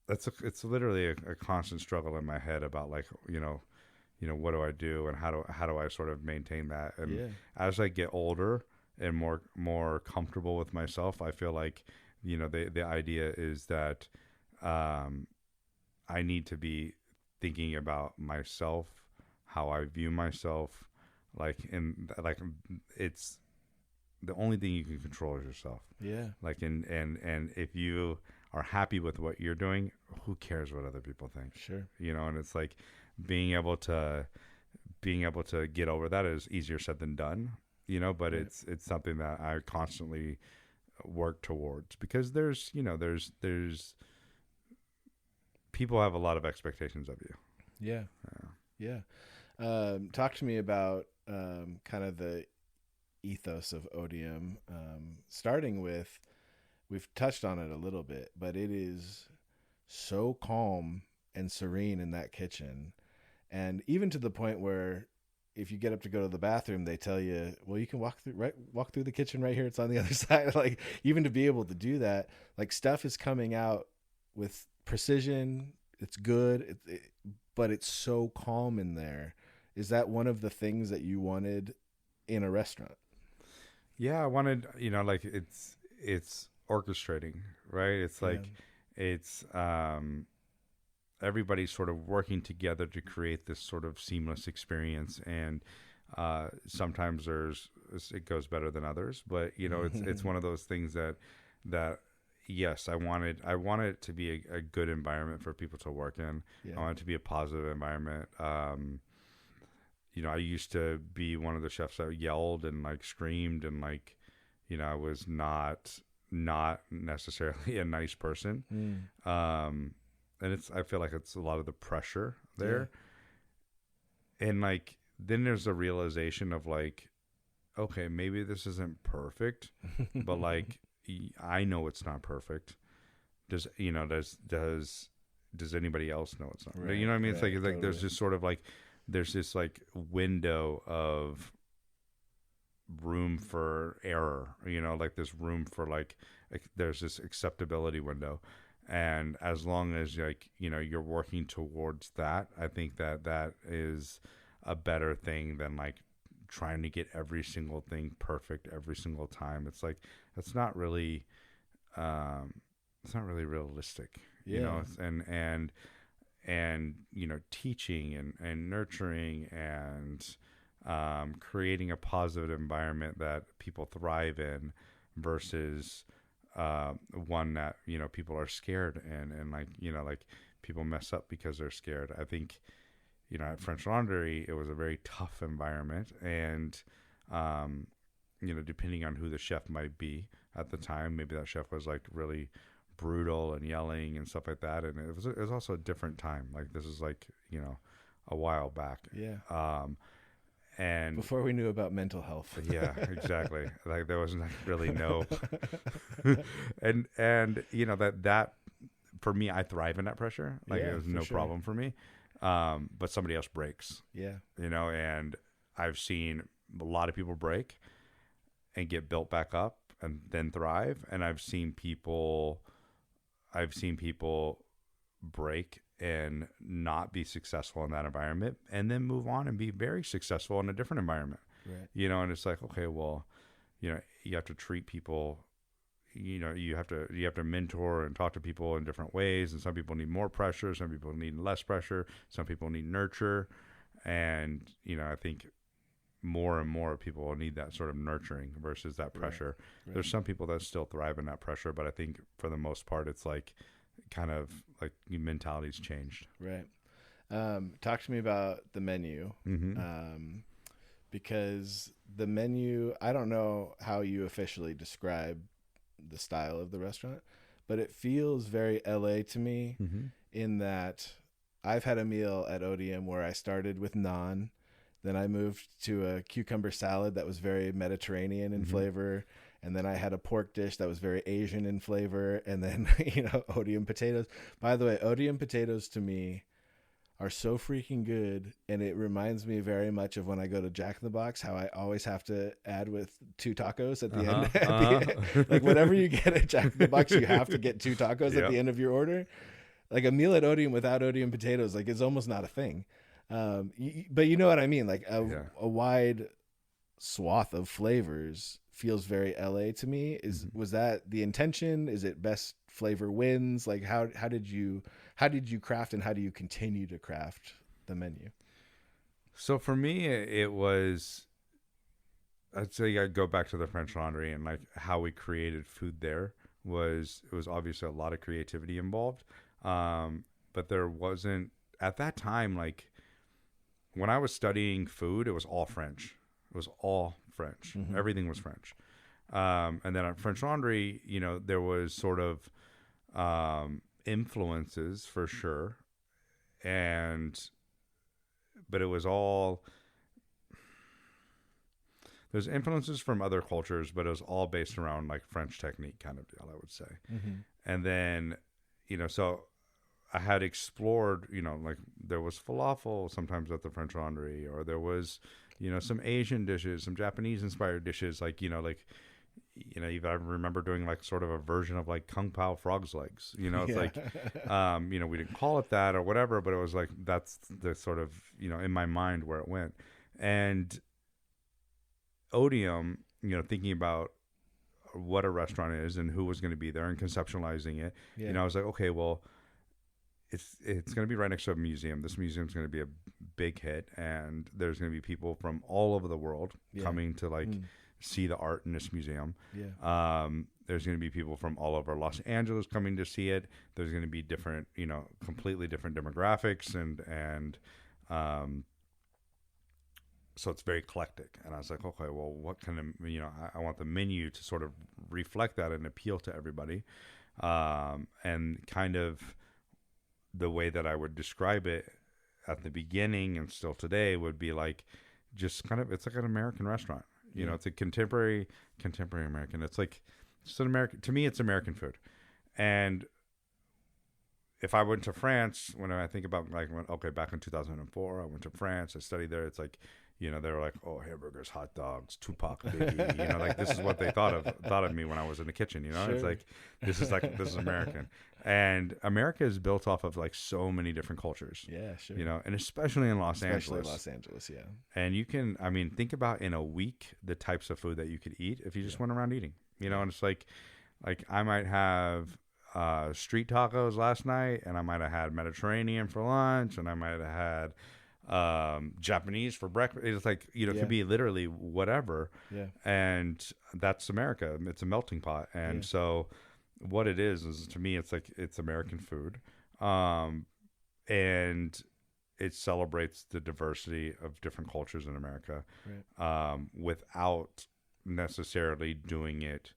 it's literally a constant struggle in my head about like, what do I do, and how do I sort of maintain that? And as I get older and more comfortable with myself, I feel like, the idea is that, I need to be thinking about myself, how I view myself, like, it's the only thing you can control is yourself. Yeah. Like, and if you are happy with what you're doing, who cares what other people think? Sure. And it's like being able to get over that is easier said than done, but it's something that I constantly work towards, because there's people have a lot of expectations of you. Yeah. Talk to me about kind of the ethos of Otium, starting with, we've touched on it a little bit, but it is so calm and serene in that kitchen. And even to the point where if you get up to go to the bathroom, they tell you, well, you can walk through the kitchen right here. It's on the other side. Like, even to be able to do that, like, stuff is coming out with precision. It's good, but it's so calm in there. Is that one of the things that you wanted in a restaurant? Yeah, I wanted, like, it's orchestrating, right? It's like, it's everybody's sort of working together to create this sort of seamless experience. And sometimes it goes better than others, but it's one of those things that yes, I wanted it to be a good environment for people to work in. I want it to be a positive environment. I used to be one of the chefs that yelled and like screamed, and like, I was not necessarily a nice person. And I feel like it's a lot of the pressure there. And like, then there's a realization of like, okay, maybe this isn't perfect, but like, I know it's not perfect. Does anybody else know it's not? Right, you know what I mean? It's like totally. There's just sort of like, there's this like window of room for error, like this room for like there's this acceptability window. And as long as like, you're working towards that, I think that is a better thing than like trying to get every single thing perfect every single time. It's like, it's not really realistic, and teaching and nurturing and creating a positive environment that people thrive in versus one that people are scared and like people mess up because they're scared. I think at French Laundry it was a very tough environment, and depending on who the chef might be at the time, maybe that chef was like really brutal and yelling and stuff like that, and it was also a different time. Like, this is like a while back. And before we knew about mental health. Yeah, exactly. Like, there was really no and that for me, I thrive in that pressure. Like, it was no problem for me. But somebody else breaks. And I've seen a lot of people break and get built back up and then thrive, and I've seen people break and not be successful in that environment and then move on and be very successful in a different environment. Right. And it's like, okay, well, you have to treat people, you have to mentor and talk to people in different ways, and some people need more pressure, some people need less pressure, some people need nurture, and I think more and more people will need that sort of nurturing versus that pressure. Right. There's some people that still thrive in that pressure, but I think for the most part, it's like kind of like mentality's changed. Right. Talk to me about the menu. Because the menu, I don't know how you officially describe the style of the restaurant, but it feels very LA to me in that I've had a meal at Otium where I started with naan. Then I moved to a cucumber salad that was very Mediterranean in flavor. And then I had a pork dish that was very Asian in flavor. And then, Otium potatoes. By the way, Otium potatoes to me are so freaking good. And it reminds me very much of when I go to Jack in the Box, how I always have to add with 2 tacos at the end. Like whatever you get at Jack in the Box, you have to get 2 tacos at the end of your order. Like a meal at Otium without Otium potatoes, like it's almost not a thing. But you know what I mean? Like a wide swath of flavors feels very LA to me. Was that the intention? Is it best flavor wins? Like how did you craft, and how do you continue to craft the menu? So for me, it was, I'd say I'd go back to the French Laundry, and like how we created food there it was obviously a lot of creativity involved. But there wasn't at that time, like when I was studying food, it was all French. It was all French. Everything was French. And then at French Laundry, there was sort of influences for sure. But it was all, there's influences from other cultures, but it was all based around like French technique kind of deal, I would say. And then, so I had explored, like there was falafel sometimes at the French Laundry, or there was, some Asian dishes, some Japanese inspired dishes, like, even I remember doing like sort of a version of like Kung Pao frog's legs, it's like, we didn't call it that or whatever, but it was like, that's the sort of, in my mind where it went. And Otium, thinking about what a restaurant is and who was going to be there and conceptualizing it, I was like, okay, well, it's going to be right next to a museum. This museum is going to be a big hit, and there's going to be people from all over the world coming to like see the art in this museum. There's going to be people from all over Los Angeles coming to see it. There's going to be different, completely different demographics, and so it's very eclectic. And I was like, okay, well, what kind of, I want the menu to sort of reflect that and appeal to everybody, and kind of the way that I would describe it at the beginning and still today would be like, just kind of, it's like an American restaurant. It's a contemporary American. It's like, it's an American, to me, it's American food. And if I went to France, when I think about like, back in 2004, I went to France, I studied there. It's like, they were like, oh, hamburgers, hot dogs, Tupac, Biggie, like this is what they thought of me when I was in the kitchen. Sure. It's like, this is American. And America is built off of like so many different cultures. Yeah, sure. And especially in Los Angeles. Los Angeles, yeah. And you can, think about in a week the types of food that you could eat if you just went around eating. And it's like I might have street tacos last night, and I might have had Mediterranean for lunch, and I might have had Japanese for breakfast. It's like, it could be literally whatever. Yeah. And that's America. It's a melting pot. And so what it is to me, it's like, it's American food. And it celebrates the diversity of different cultures in America, without necessarily doing it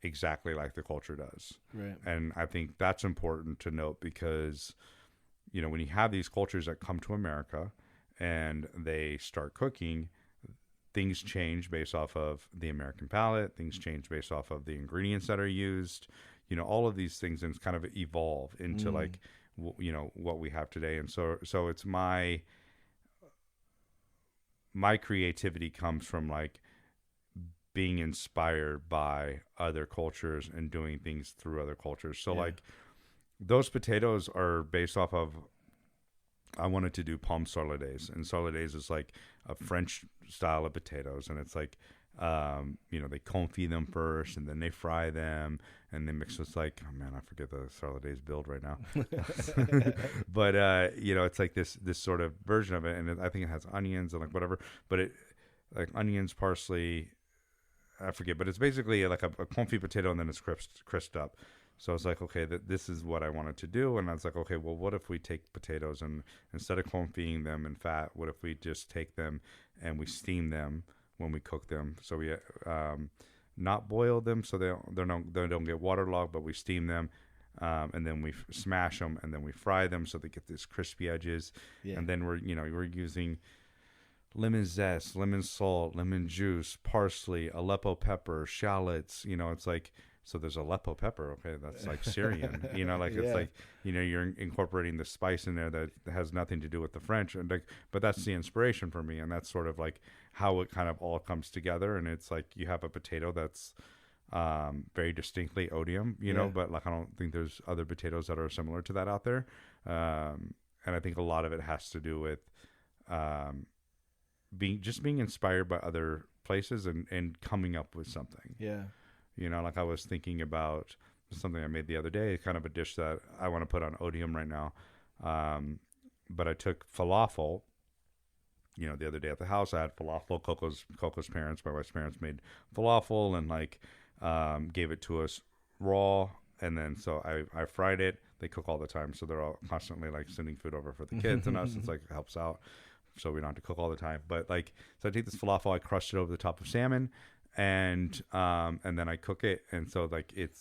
exactly like the culture does. Right. And I think that's important to note because, when you have these cultures that come to America and they start cooking, things change based off of the American palate. Things change based off of the ingredients that are used, all of these things, and kind of evolve into like, what we have today. And so it's my creativity comes from like being inspired by other cultures and doing things through other cultures. So like those potatoes are based off of, I wanted to do pomme sorolaise, and sorolaise is like a French style of potatoes, and it's like They confit them first, and then they fry them, and they mix with like, oh man, I forget the Sarladay's build right now. But it's like this sort of version of it, and I think it has onions and like whatever, but it like onions, parsley, I forget, but it's basically like a confit potato, and then it's crisped up. So I was like, okay, this is what I wanted to do. And I was like, okay, well, what if we take potatoes and instead of confitting them in fat, what if we just take them and we steam them when we cook them? So we not boil them so they don't get waterlogged, but we steam them. And then we smash them, and then we fry them so they get these crispy edges. Yeah. And then we're using lemon zest, lemon salt, lemon juice, parsley, Aleppo pepper, shallots. It's like, so there's Aleppo pepper. Okay, that's like Syrian. It's like you're incorporating the spice in there that has nothing to do with the French, and but that's the inspiration for me, and that's sort of like how it kind of all comes together. And it's like you have a potato that's very distinctly Otium, but like I don't think there's other potatoes that are similar to that out there. And I think a lot of it has to do with being inspired by other places and coming up with something. Yeah. Like I was thinking about something I made the other day, kind of a dish that I want to put on Otium right now. But I took falafel. The other day at the house, I had falafel. Coco's parents, my wife's parents, made falafel and like gave it to us raw. And then so I fried it. They cook all the time, so they're all constantly like sending food over for the kids and us. It's like it helps out, so we don't have to cook all the time. But like, so I take this falafel, I crush it over the top of salmon. And then I cook it, and so like it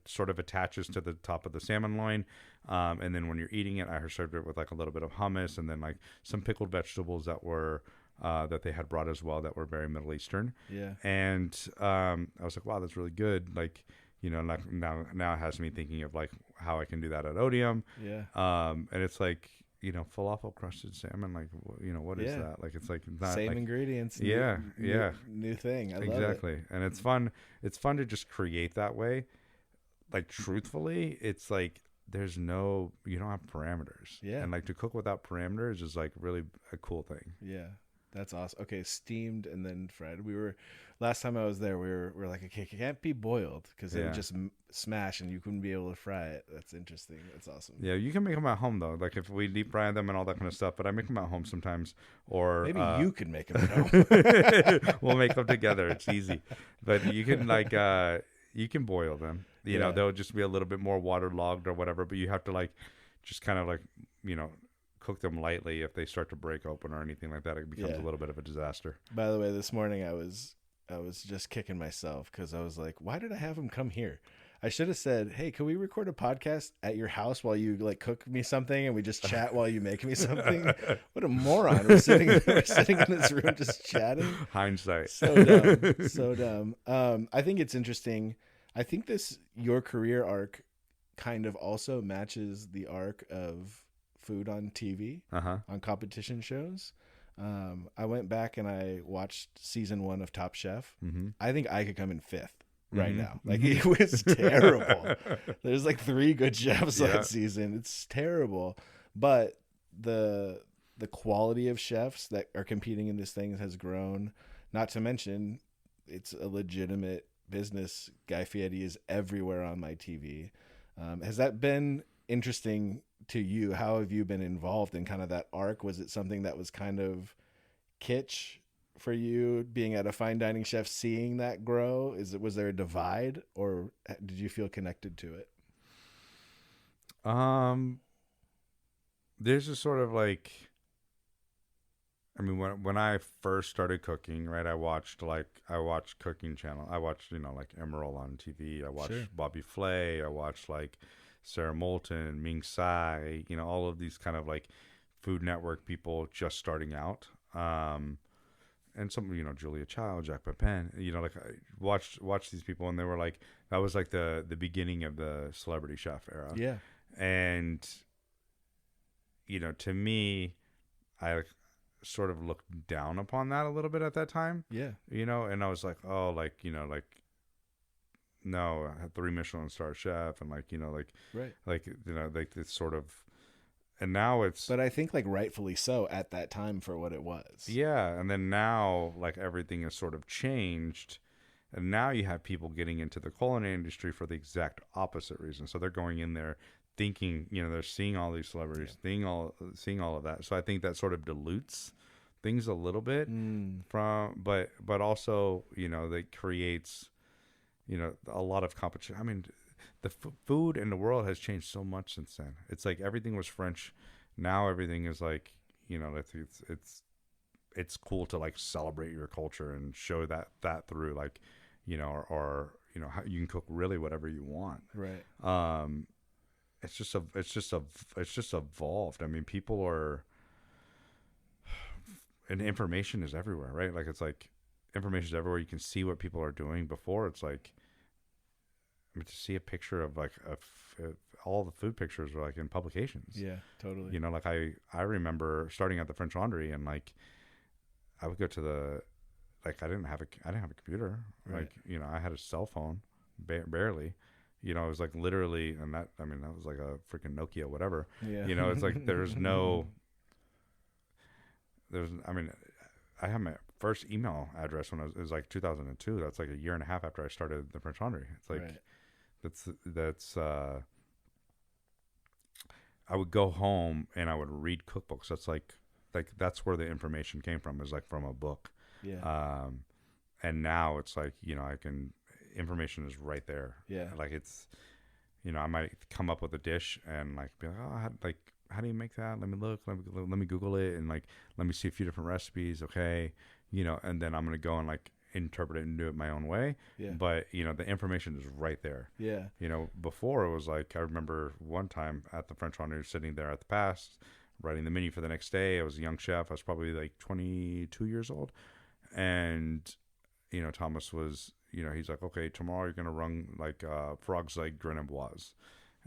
sort of attaches to the top of the salmon loin, and then when you're eating it, I served it with like a little bit of hummus and then like some pickled vegetables that were that they had brought as well that were very Middle Eastern. Yeah. And I was like, wow, that's really good. Like like now it has me thinking of like how I can do that at Otium. Yeah. And it's like, falafel crusted salmon, like, what is that? Like, it's like not same like, ingredients. New thing. I love exactly. it. And it's fun. It's fun to just create that way. Like, truthfully, it's like you don't have parameters. Yeah. And like to cook without parameters is like really a cool thing. Yeah. That's awesome. Okay, steamed and then fried. Last time I was there, we were like, okay, it can't be boiled because it would just smash and you couldn't be able to fry it. That's interesting. That's awesome. Yeah, you can make them at home though. Like if we deep fry them and all that kind of stuff, but I make them at home sometimes. Or maybe you can make them at home. We'll make them together. It's easy, but you can like you can boil them. They'll just be a little bit more waterlogged or whatever. But you have to like just kind of like cook them lightly. If they start to break open or anything like that, it becomes a little bit of a disaster. By the way, this morning I was just kicking myself because I was like, why did I have him come here? I should have said, hey, can we record a podcast at your house while you like cook me something and we just chat while you make me something? What a moron. We're sitting in this room just chatting. Hindsight. So dumb. I think it's interesting. I think your career arc kind of also matches the arc of food on TV, on competition shows. I went back and I watched season 1 of Top Chef. Mm-hmm. I think I could come in 5th right now. Like it was terrible. There's like 3 good chefs that season. It's terrible. But the quality of chefs that are competing in this thing has grown. Not to mention, it's a legitimate business. Guy Fieri is everywhere on my TV. Has that been interesting to you? How have you been involved in kind of that arc? Was it something that was kind of kitsch for you, being at a fine dining chef, seeing that grow? Was there a divide, or did you feel connected to it? There's a sort of like, I mean, when I first started cooking, right, I watched cooking channel. I watched, like Emerald on TV. I watched Bobby Flay. I watched like Sarah Moulton, Ming Tsai, all of these kind of like Food Network people just starting out. And some, Julia Child, Jack Pepin, like I watched these people, and they were like, that was like the beginning of the celebrity chef era. Yeah. And, to me, I sort of looked down upon that a little bit at that time. Yeah. And I was like, oh, like, no, I had 3 Michelin-star chef, and like, right. Like, like this sort of, And now it's, but I think like rightfully so at that time for what it was. yeah. And then now like everything is sort of changed. And now you have people getting into the culinary industry for the exact opposite reason. So they're going in there thinking, they're seeing all these celebrities, seeing all of that. So I think that sort of dilutes things a little bit but also, that creates, a lot of competition. I mean, the food in the world has changed so much since then. It's like everything was French. Now everything is like, it's cool to like celebrate your culture and show that through like, or how you can cook really whatever you want. Right. It's just evolved. I mean, people are, and information is everywhere, right? Like, it's like information is everywhere. You can see what people are doing. Before, it's like, I mean, to see a picture of like all the food pictures were like in publications. Yeah, totally. Like I remember starting at the French Laundry, and like I would go to the, like I didn't have a computer. Right. Like, I had a cell phone, barely. It was like literally, and that was like a freaking Nokia, whatever. Yeah. It's like I had my first email address when it was like 2002. That's like a year and a half after I started the French Laundry. It's like, right. that's I would go home and I would read cookbooks. That's like that's where the information came from, is like from a book. Yeah. And now it's like, information is right there. Yeah. Like it's, I might come up with a dish and like be like, oh, how do you make that? Let me look. Let me Google it, and like let me see a few different recipes. Okay, and then I'm gonna go and like interpret it and do it my own way. Yeah. But the information is right there. Yeah. Before it was like, I remember one time at the French Laundry, sitting there at the past, writing the menu for the next day. I was a young chef. I was probably like 22 years old, and Thomas was, he's like, okay, tomorrow you're gonna run like frog's leg grenobloise,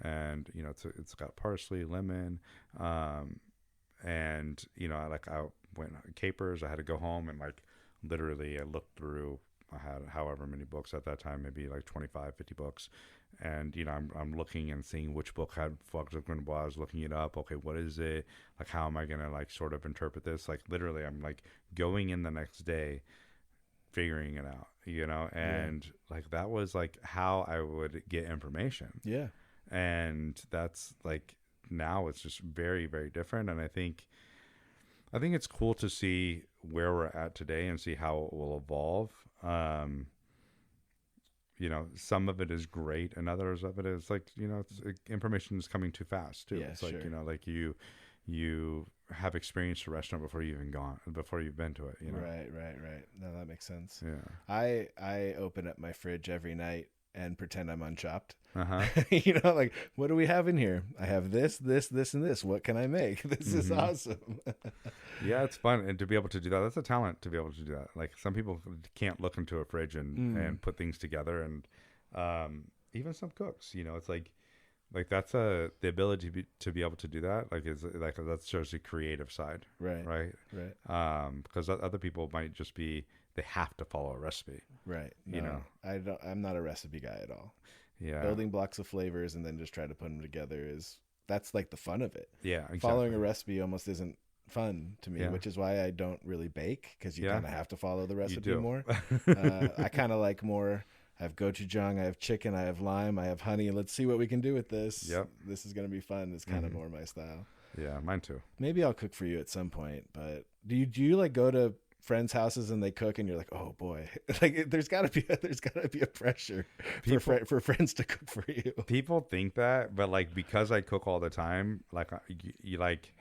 and it's got parsley, lemon, and I went capers. I had to go home and like literally I looked through. I had however many books at that time, maybe like 25, 50 books, and I'm looking and seeing which book had frog's leg grenobloise, looking it up. Okay, what is it? Like, how am I gonna like sort of interpret this? Like literally, I'm like going in the next day, figuring it out, and like that was like how I would get information. Yeah. And that's like, now it's just very, very different. And I think it's cool to see where we're at today and see how it will evolve. Some of it is great, and others of it is like, information is coming too fast too. Yeah, it's like, sure. like you have experienced a restaurant before you've been to it. Right. No, that makes sense. Yeah. I open up my fridge every night and pretend I'm unchopped. Uh-huh. Like, what do we have in here? I have this, and this. What can I make? This is awesome. Yeah, it's fun. And to be able to do that, that's a talent to be able to do that. Like, some people can't look into a fridge and put things together. And even some cooks, it's like that's the ability to be able to do that. Like, is like, that shows the creative side. Right. Because other people might just be, they have to follow a recipe. Right. No, I'm not a recipe guy at all. Yeah. Building blocks of flavors and then just try to put them together that's like the fun of it. Yeah. Exactly. Following a recipe almost isn't fun to me, which is why I don't really bake, because you kind of have to follow the recipe more. I kind of like more, I have gochujang, I have chicken, I have lime, I have honey. Let's see what we can do with this. Yep. This is going to be fun. It's kind of more my style. Yeah, mine too. Maybe I'll cook for you at some point, but do you like go to friends' houses and they cook and you're like, oh boy, like there's gotta be a pressure for friends to cook for you. People think that, but like, because I cook all the time, like you like,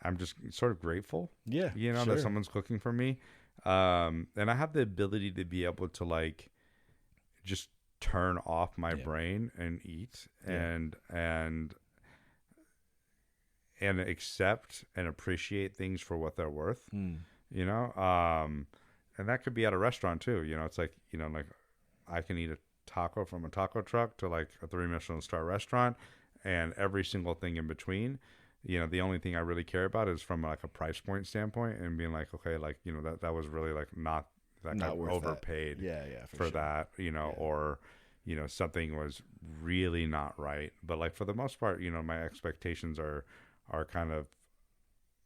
I'm just sort of grateful. Yeah. Sure. That someone's cooking for me. And I have the ability to be able to like just turn off my brain and eat and accept and appreciate things for what they're worth. And that could be at a restaurant too. It's like, like I can eat a taco from a taco truck to like a three-Michelin-star restaurant, and every single thing in between. The only thing I really care about is from like a price point standpoint, and being like, okay, like, that was really like not I overpaid for sure. that, or, something was really not right. But like, for the most part, my expectations are are kind of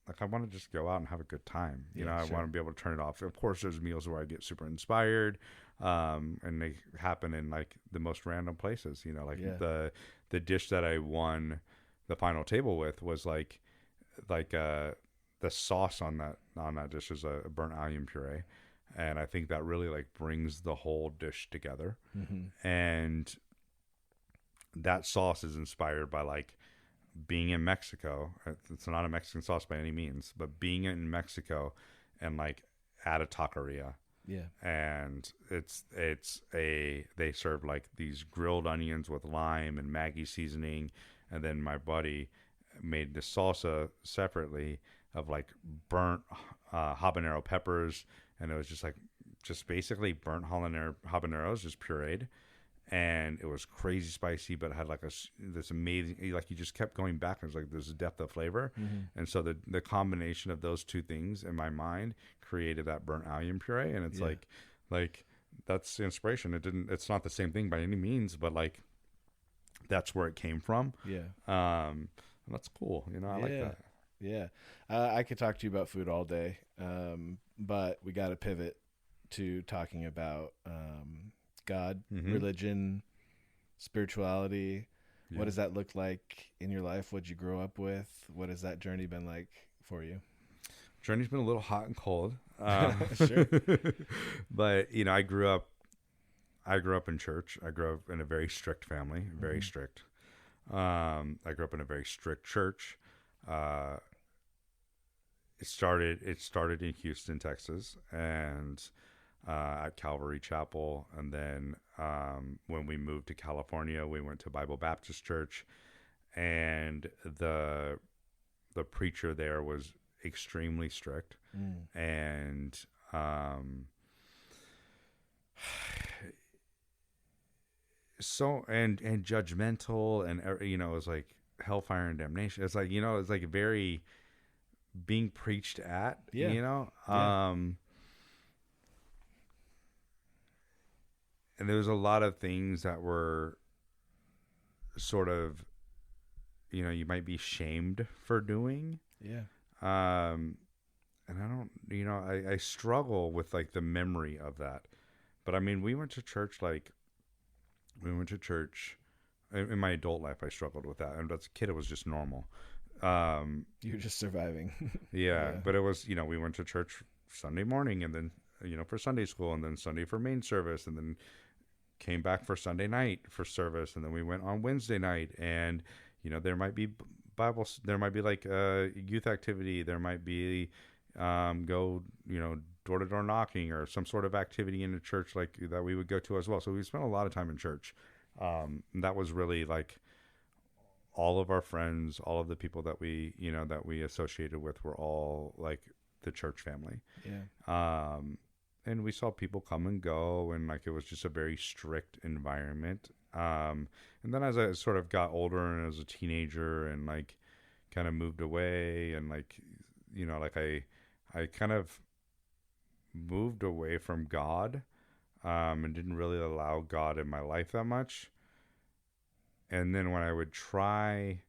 like, I want to just go out and have a good time. You know, I sure. want to be able to turn it off. Of course, there's meals where I get super inspired, and they happen in like the most random places. You know, like Yeah. the dish that I won the final table with was like the sauce on that dish is a burnt allium puree, and I think that really like brings the whole dish together. Mm-hmm. And that sauce is inspired by like being in Mexico. It's not a Mexican sauce by any means, but being in Mexico and like at a taqueria. Yeah. And they serve like these grilled onions with lime and Maggi seasoning, and then my buddy made the salsa separately of like burnt habanero peppers, and it was just basically burnt habaneros just pureed, and it was crazy spicy, but it had like this amazing, like you just kept going back. It was like there's a depth of flavor, and so the combination of those two things in my mind created that burnt allium puree, and it's like that's the inspiration. It's not the same thing by any means, but like that's where it came from. Yeah. That's cool. You know, I like that. Yeah. I could talk to you about food all day, but we got to pivot to talking about God, religion, spirituality. Yeah. What does that look like in your life? What'd you grow up with? What has that journey been like for you? Journey's been a little hot and cold. Sure. But you know, I grew up in church. I grew up in a very strict family, very strict. I grew up in a very strict church. It started in Houston, Texas, and at Calvary Chapel, and then when we moved to California, we went to Bible Baptist Church, and the preacher there was extremely strict, and so and judgmental, and you know, it was like hellfire and damnation. It's like, you know, it's like very being preached at, you know. And there was a lot of things that were sort of, you know, you might be shamed for doing. And I don't, you know, I struggle with like the memory of that. But I mean, we went to church in my adult life. I struggled with that. And as a kid, it was just normal. You're just surviving. Yeah. But it was, you know, we went to church Sunday morning, and then, you know, for Sunday school, and then Sunday for main service, and then came back for Sunday night for service, and then we went on Wednesday night, and you know, there might be Bible, there might be like youth activity, there might be go, you know, door to door knocking, or some sort of activity in the church like that we would go to as well. So we spent a lot of time in church. That was really like all of our friends, all of the people that we, you know, that we associated with were all like the church family. And we saw people come and go, and like it was just a very strict environment. And then as I sort of got older and as a teenager, and like kind of moved away, and like, you know, like I kind of moved away from God, and didn't really allow God in my life that much. And then when I would try,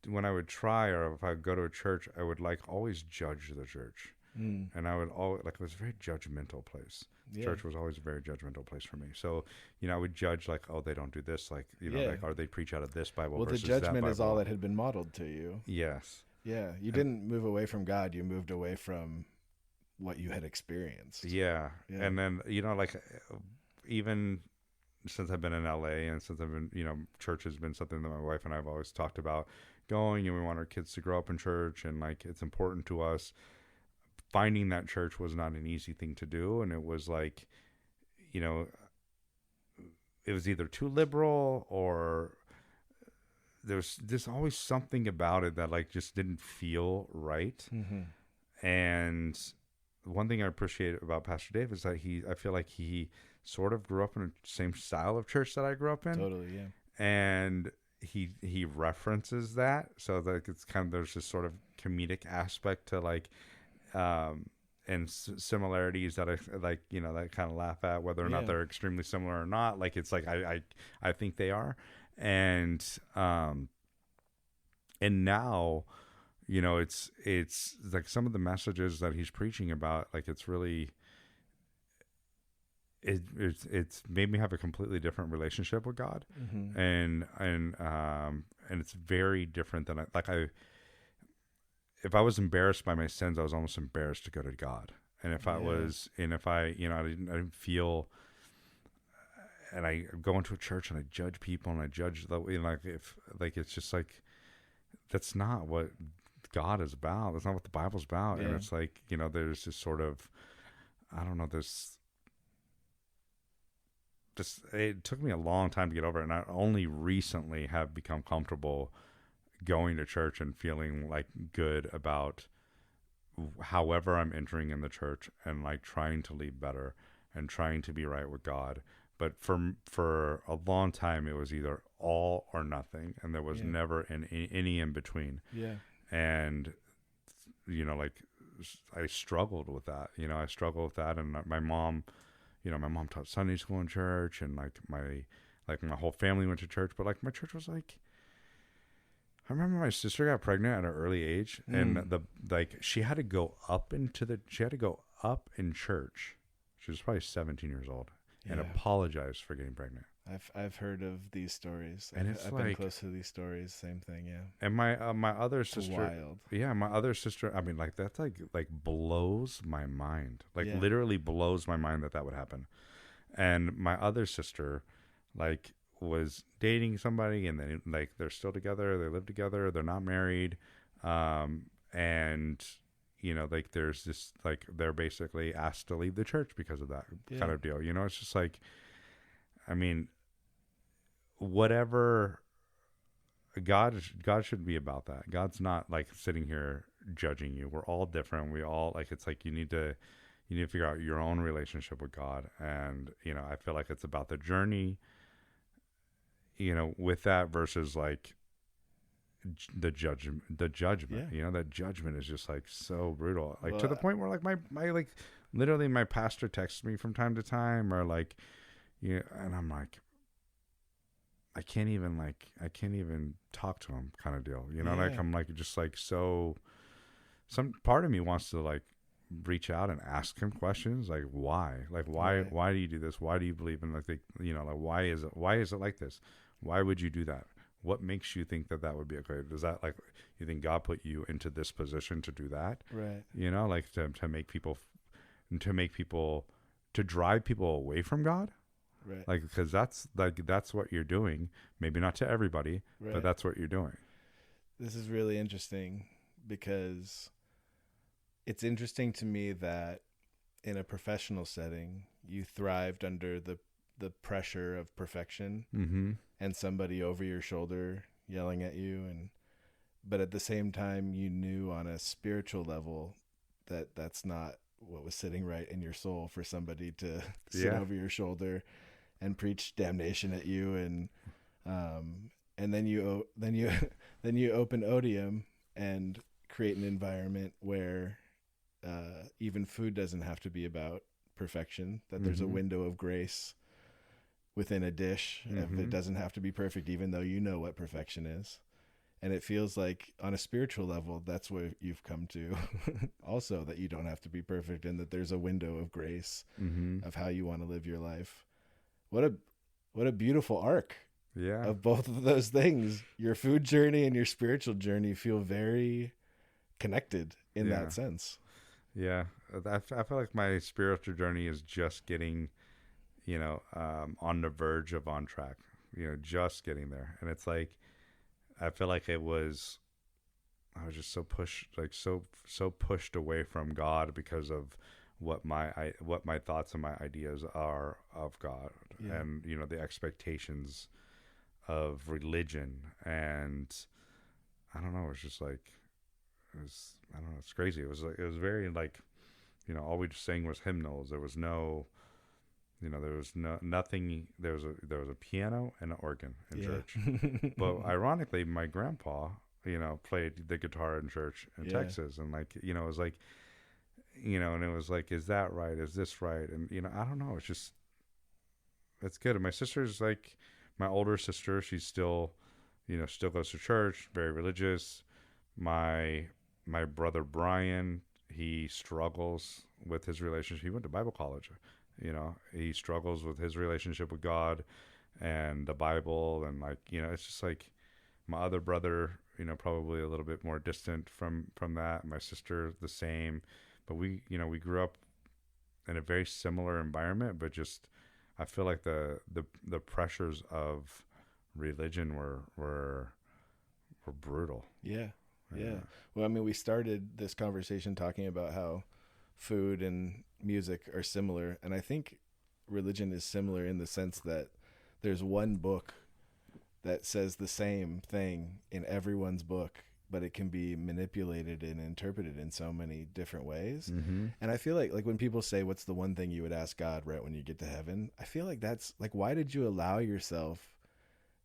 or if I would go to a church, I would like always judge the church. And I would always, like, it was a very judgmental place. Church was always a very judgmental place for me. So, you know, I would judge like, oh, they don't do this. Like, you know, like, are they preach out of this Bible? Well, the judgment is all that had been modeled to you. Yes. Yeah. You didn't move away from God. You moved away from what you had experienced. Yeah. And then, you know, like, even since I've been in LA, and since I've been, you know, church has been something that my wife and I have always talked about going, and we want our kids to grow up in church, and like, it's important to us. Finding that church was not an easy thing to do, and it was like, you know, it was either too liberal, or there's always something about it that like just didn't feel right. And one thing I appreciate about Pastor Dave is that I feel like he sort of grew up in the same style of church that I grew up in. Totally, yeah. And he references that, so that it's kind of, there's this sort of comedic aspect to like, and similarities that I like, you know, that I kind of laugh at, whether or not they're extremely similar or not. Like, it's like I think they are, and And now, you know, it's like some of the messages that he's preaching about, like it's really it's made me have a completely different relationship with God. Mm-hmm. And it's very different than if I was embarrassed by my sins, I was almost embarrassed to go to God. And if you know, I didn't feel, and I go into a church and I judge people and I judge the, you know, like if like it's just like that's not what God is about. That's not what the Bible's about. Yeah. And it's like, you know, there's this sort of, I don't know, this. It took me a long time to get over it, and I only recently have become comfortable going to church and feeling like good about however I'm entering in the church and like trying to lead better and trying to be right with God. But for a long time, it was either all or nothing, and there was never any in between. Yeah. And you know, like I struggled with that. You know, I struggled with that, and my mom. You know, my mom taught Sunday school in church, and like my whole family went to church. But like my church was like, I remember my sister got pregnant at an early age, and she had to go up in church. She was probably 17 years old, and apologized for getting pregnant. I've heard of these stories, and I've been close to these stories. Same thing, yeah. And my other sister, wild. Yeah, my other sister. I mean, like that's like blows my mind. Like literally blows my mind that would happen. And my other sister, like, was dating somebody, and then like they're still together. They live together. They're not married. And you know, like there's this like they're basically asked to leave the church because of that kind of deal. You know, it's just like, I mean, whatever. God should be about that. God's not like sitting here judging you. We're all different. We all like, it's like you need to figure out your own relationship with God. And, you know, I feel like it's about the journey, you know, with that versus like the judgment, you know, that judgment is just like so brutal. Like to the point where like my like literally my pastor texts me from time to time, or like, you know, and I'm like, I can't even talk to him kind of deal. You know, like I'm like, just like, so some part of me wants to like reach out and ask him questions. Like, why do you do this? Why do you believe in like, you know, like, why is it like this? Why would you do that? What makes you think that would be okay? Does that like, you think God put you into this position to do that? Right. You know, like to drive people away from God. Right. Like, because that's what you're doing. Maybe not to everybody, but that's what you're doing. This is really interesting because it's interesting to me that in a professional setting, you thrived under the pressure of perfection and somebody over your shoulder yelling at you, but at the same time, you knew on a spiritual level that that's not what was sitting right in your soul for somebody to sit over your shoulder and preach damnation at you, and then you open Otium and create an environment where even food doesn't have to be about perfection. That there's a window of grace within a dish. If it doesn't have to be perfect, even though you know what perfection is. And it feels like on a spiritual level, that's where you've come to also, that you don't have to be perfect, and that there's a window of grace of how you want to live your life. What a beautiful arc of both of those things. Your food journey and your spiritual journey feel very connected in that sense. Yeah. I feel like my spiritual journey is just getting, you know, on the verge of on track, you know, just getting there. And it's like, I feel like I was just so pushed away from God because of what my thoughts and my ideas are of God, and you know, the expectations of religion. And I don't know, it's just like, I don't know, it's crazy. It was very like, you know, all we sang was hymnals. There was no, you know, there was nothing. There was a piano and an organ in church. But ironically, my grandpa, you know, played the guitar in church in Texas, and like, you know, it was like, you know, and it was like, is that right? Is this right? And you know, I don't know. It's just, it's good. And my sister's like, my older sister, she's still, still goes to church, very religious. My brother Brian, he struggles with his relationship. He went to Bible college. He struggles with his relationship with God and the Bible, and it's just like my other brother, probably a little bit more distant from that. My sister, the same, but we grew up in a very similar environment, but just I feel like the pressures of religion were brutal. Yeah. Well, I mean, we started this conversation talking about how food and music are similar, and I think religion is similar in the sense that there's one book that says the same thing in everyone's book, but it can be manipulated and interpreted in so many different ways. Mm-hmm. And I feel like when people say, what's the one thing you would ask God right when you get to heaven? I feel like that's like, why did you allow yourself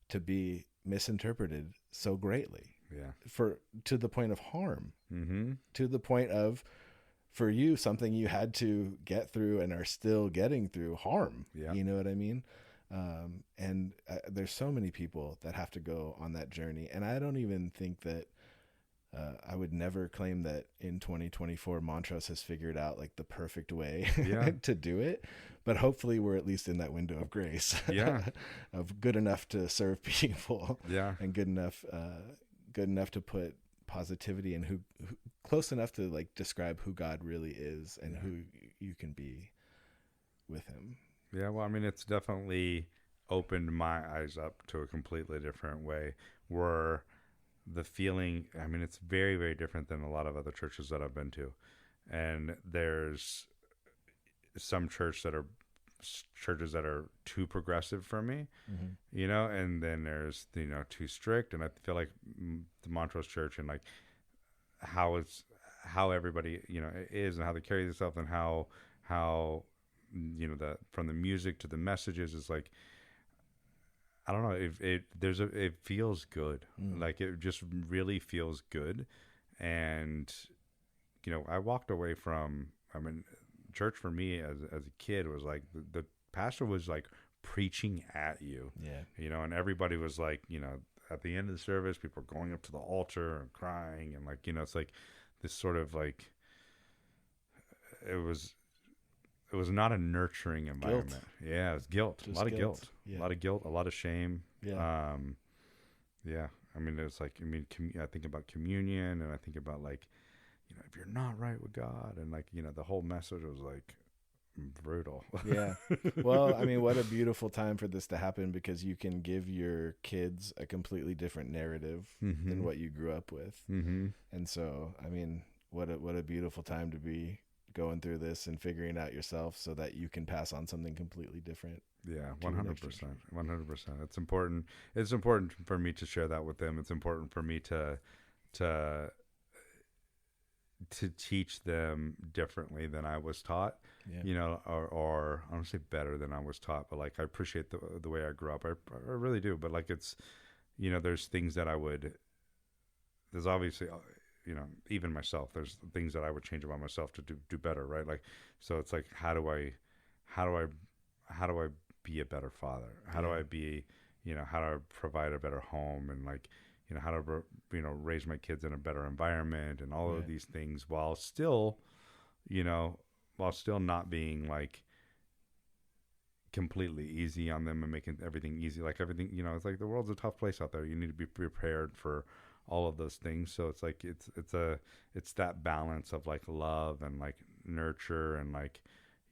to be misinterpreted so greatly? Yeah. To the point of harm, Mm-hmm. to the point of, for you, something you had to get through and are still getting through, harm. Yeah. You know what I mean? And there's so many people that have to go on that journey. And I don't even think that I would never claim that in 2024 Montrose has figured out like the perfect way to do it. But hopefully we're at least in that window of grace, of good enough to serve people, and good enough to put positivity and who close enough to like describe who God really is and who you can be with him. Yeah, well, I mean, it's definitely opened my eyes up to a completely different way where the feeling, I mean, it's very, very different than a lot of other churches that I've been to. And there's some churches that are too progressive for me, and then there's, too strict. And I feel like the Montrose Church and like how everybody, is and how they carry themselves and how from the music to the messages is like, I don't know, it feels good. Like it just really feels good. And, I walked away from, church for me as a kid was like, the pastor was like preaching at you, and everybody was like, at the end of the service, people were going up to the altar and crying. And like, it's like this sort of like, it was not a nurturing environment. Guilt. Yeah, it was guilt. Just a lot of guilt. Yeah. A lot of guilt. A lot of shame. Yeah. I mean, it's like, I think about communion, and I think about like, if you're not right with God, and like, the whole message was like brutal. Yeah. Well, I mean, what a beautiful time for this to happen, because you can give your kids a completely different narrative than what you grew up with. Mm-hmm. And so, I mean, what a beautiful time to be going through this and figuring out yourself so that you can pass on something completely different. Yeah, 100%. 100%. It's important. It's important for me to share that with them. It's important for me to teach them differently than I was taught, or I don't say better than I was taught, but like, I appreciate the way I grew up. I really do. But like, it's, there's things that there's obviously, even myself, there's things that I would change about myself to do better. Right. Like, so it's like, how do I be a better father? How do I be, how do I provide a better home? And like, how to, raise my kids in a better environment and all of these things while still not being like completely easy on them and making everything easy. Like everything, it's like the world's a tough place out there. You need to be prepared for all of those things. So it's like, it's that balance of like love and like nurture and like,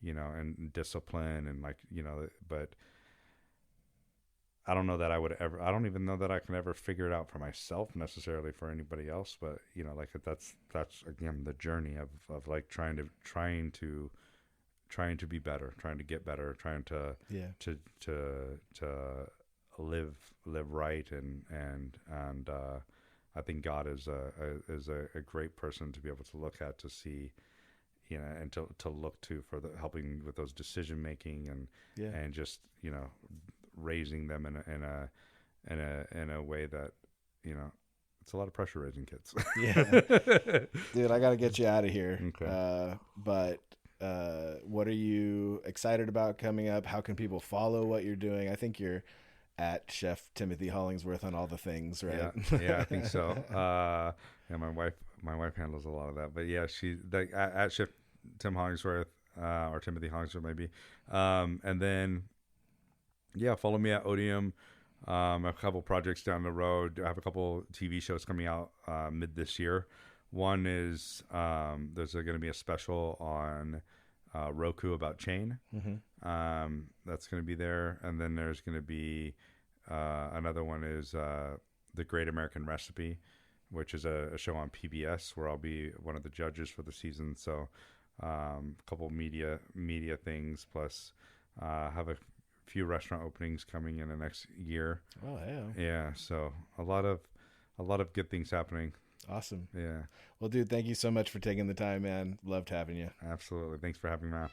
and discipline and like, but I don't know that I don't even know that I can ever figure it out for myself necessarily for anybody else. But, like that's again, the journey of like trying to be better, trying to get better, trying to live right. And I think God is a great person to be able to look at, to see, and to look to for helping with those decision making and just, raising them in a way that, it's a lot of pressure raising kids. Yeah. Dude, I got to get you out of here. Okay. But what are you excited about coming up? How can people follow what you're doing? I think you're at Chef Timothy Hollingsworth on all the things, right? Yeah, I think so. Yeah, my wife handles a lot of that, but yeah, she's like at Chef Tim Hollingsworth, or Timothy Hollingsworth maybe. And then yeah, follow me at Otium. A couple projects down the road. I have a couple TV shows coming out mid this year. One is there's going to be a special on Roku about chain. That's going to be there, and then there's going to be another one is The Great American Recipe, which is a show on PBS where I'll be one of the judges for the season. So a couple media things, plus have a few restaurant openings coming in the next year. Oh yeah. Yeah, so a lot of good things happening. Awesome. Yeah. Well, dude, thank you so much for taking the time, man. Loved having you. Absolutely. Thanks for having me on.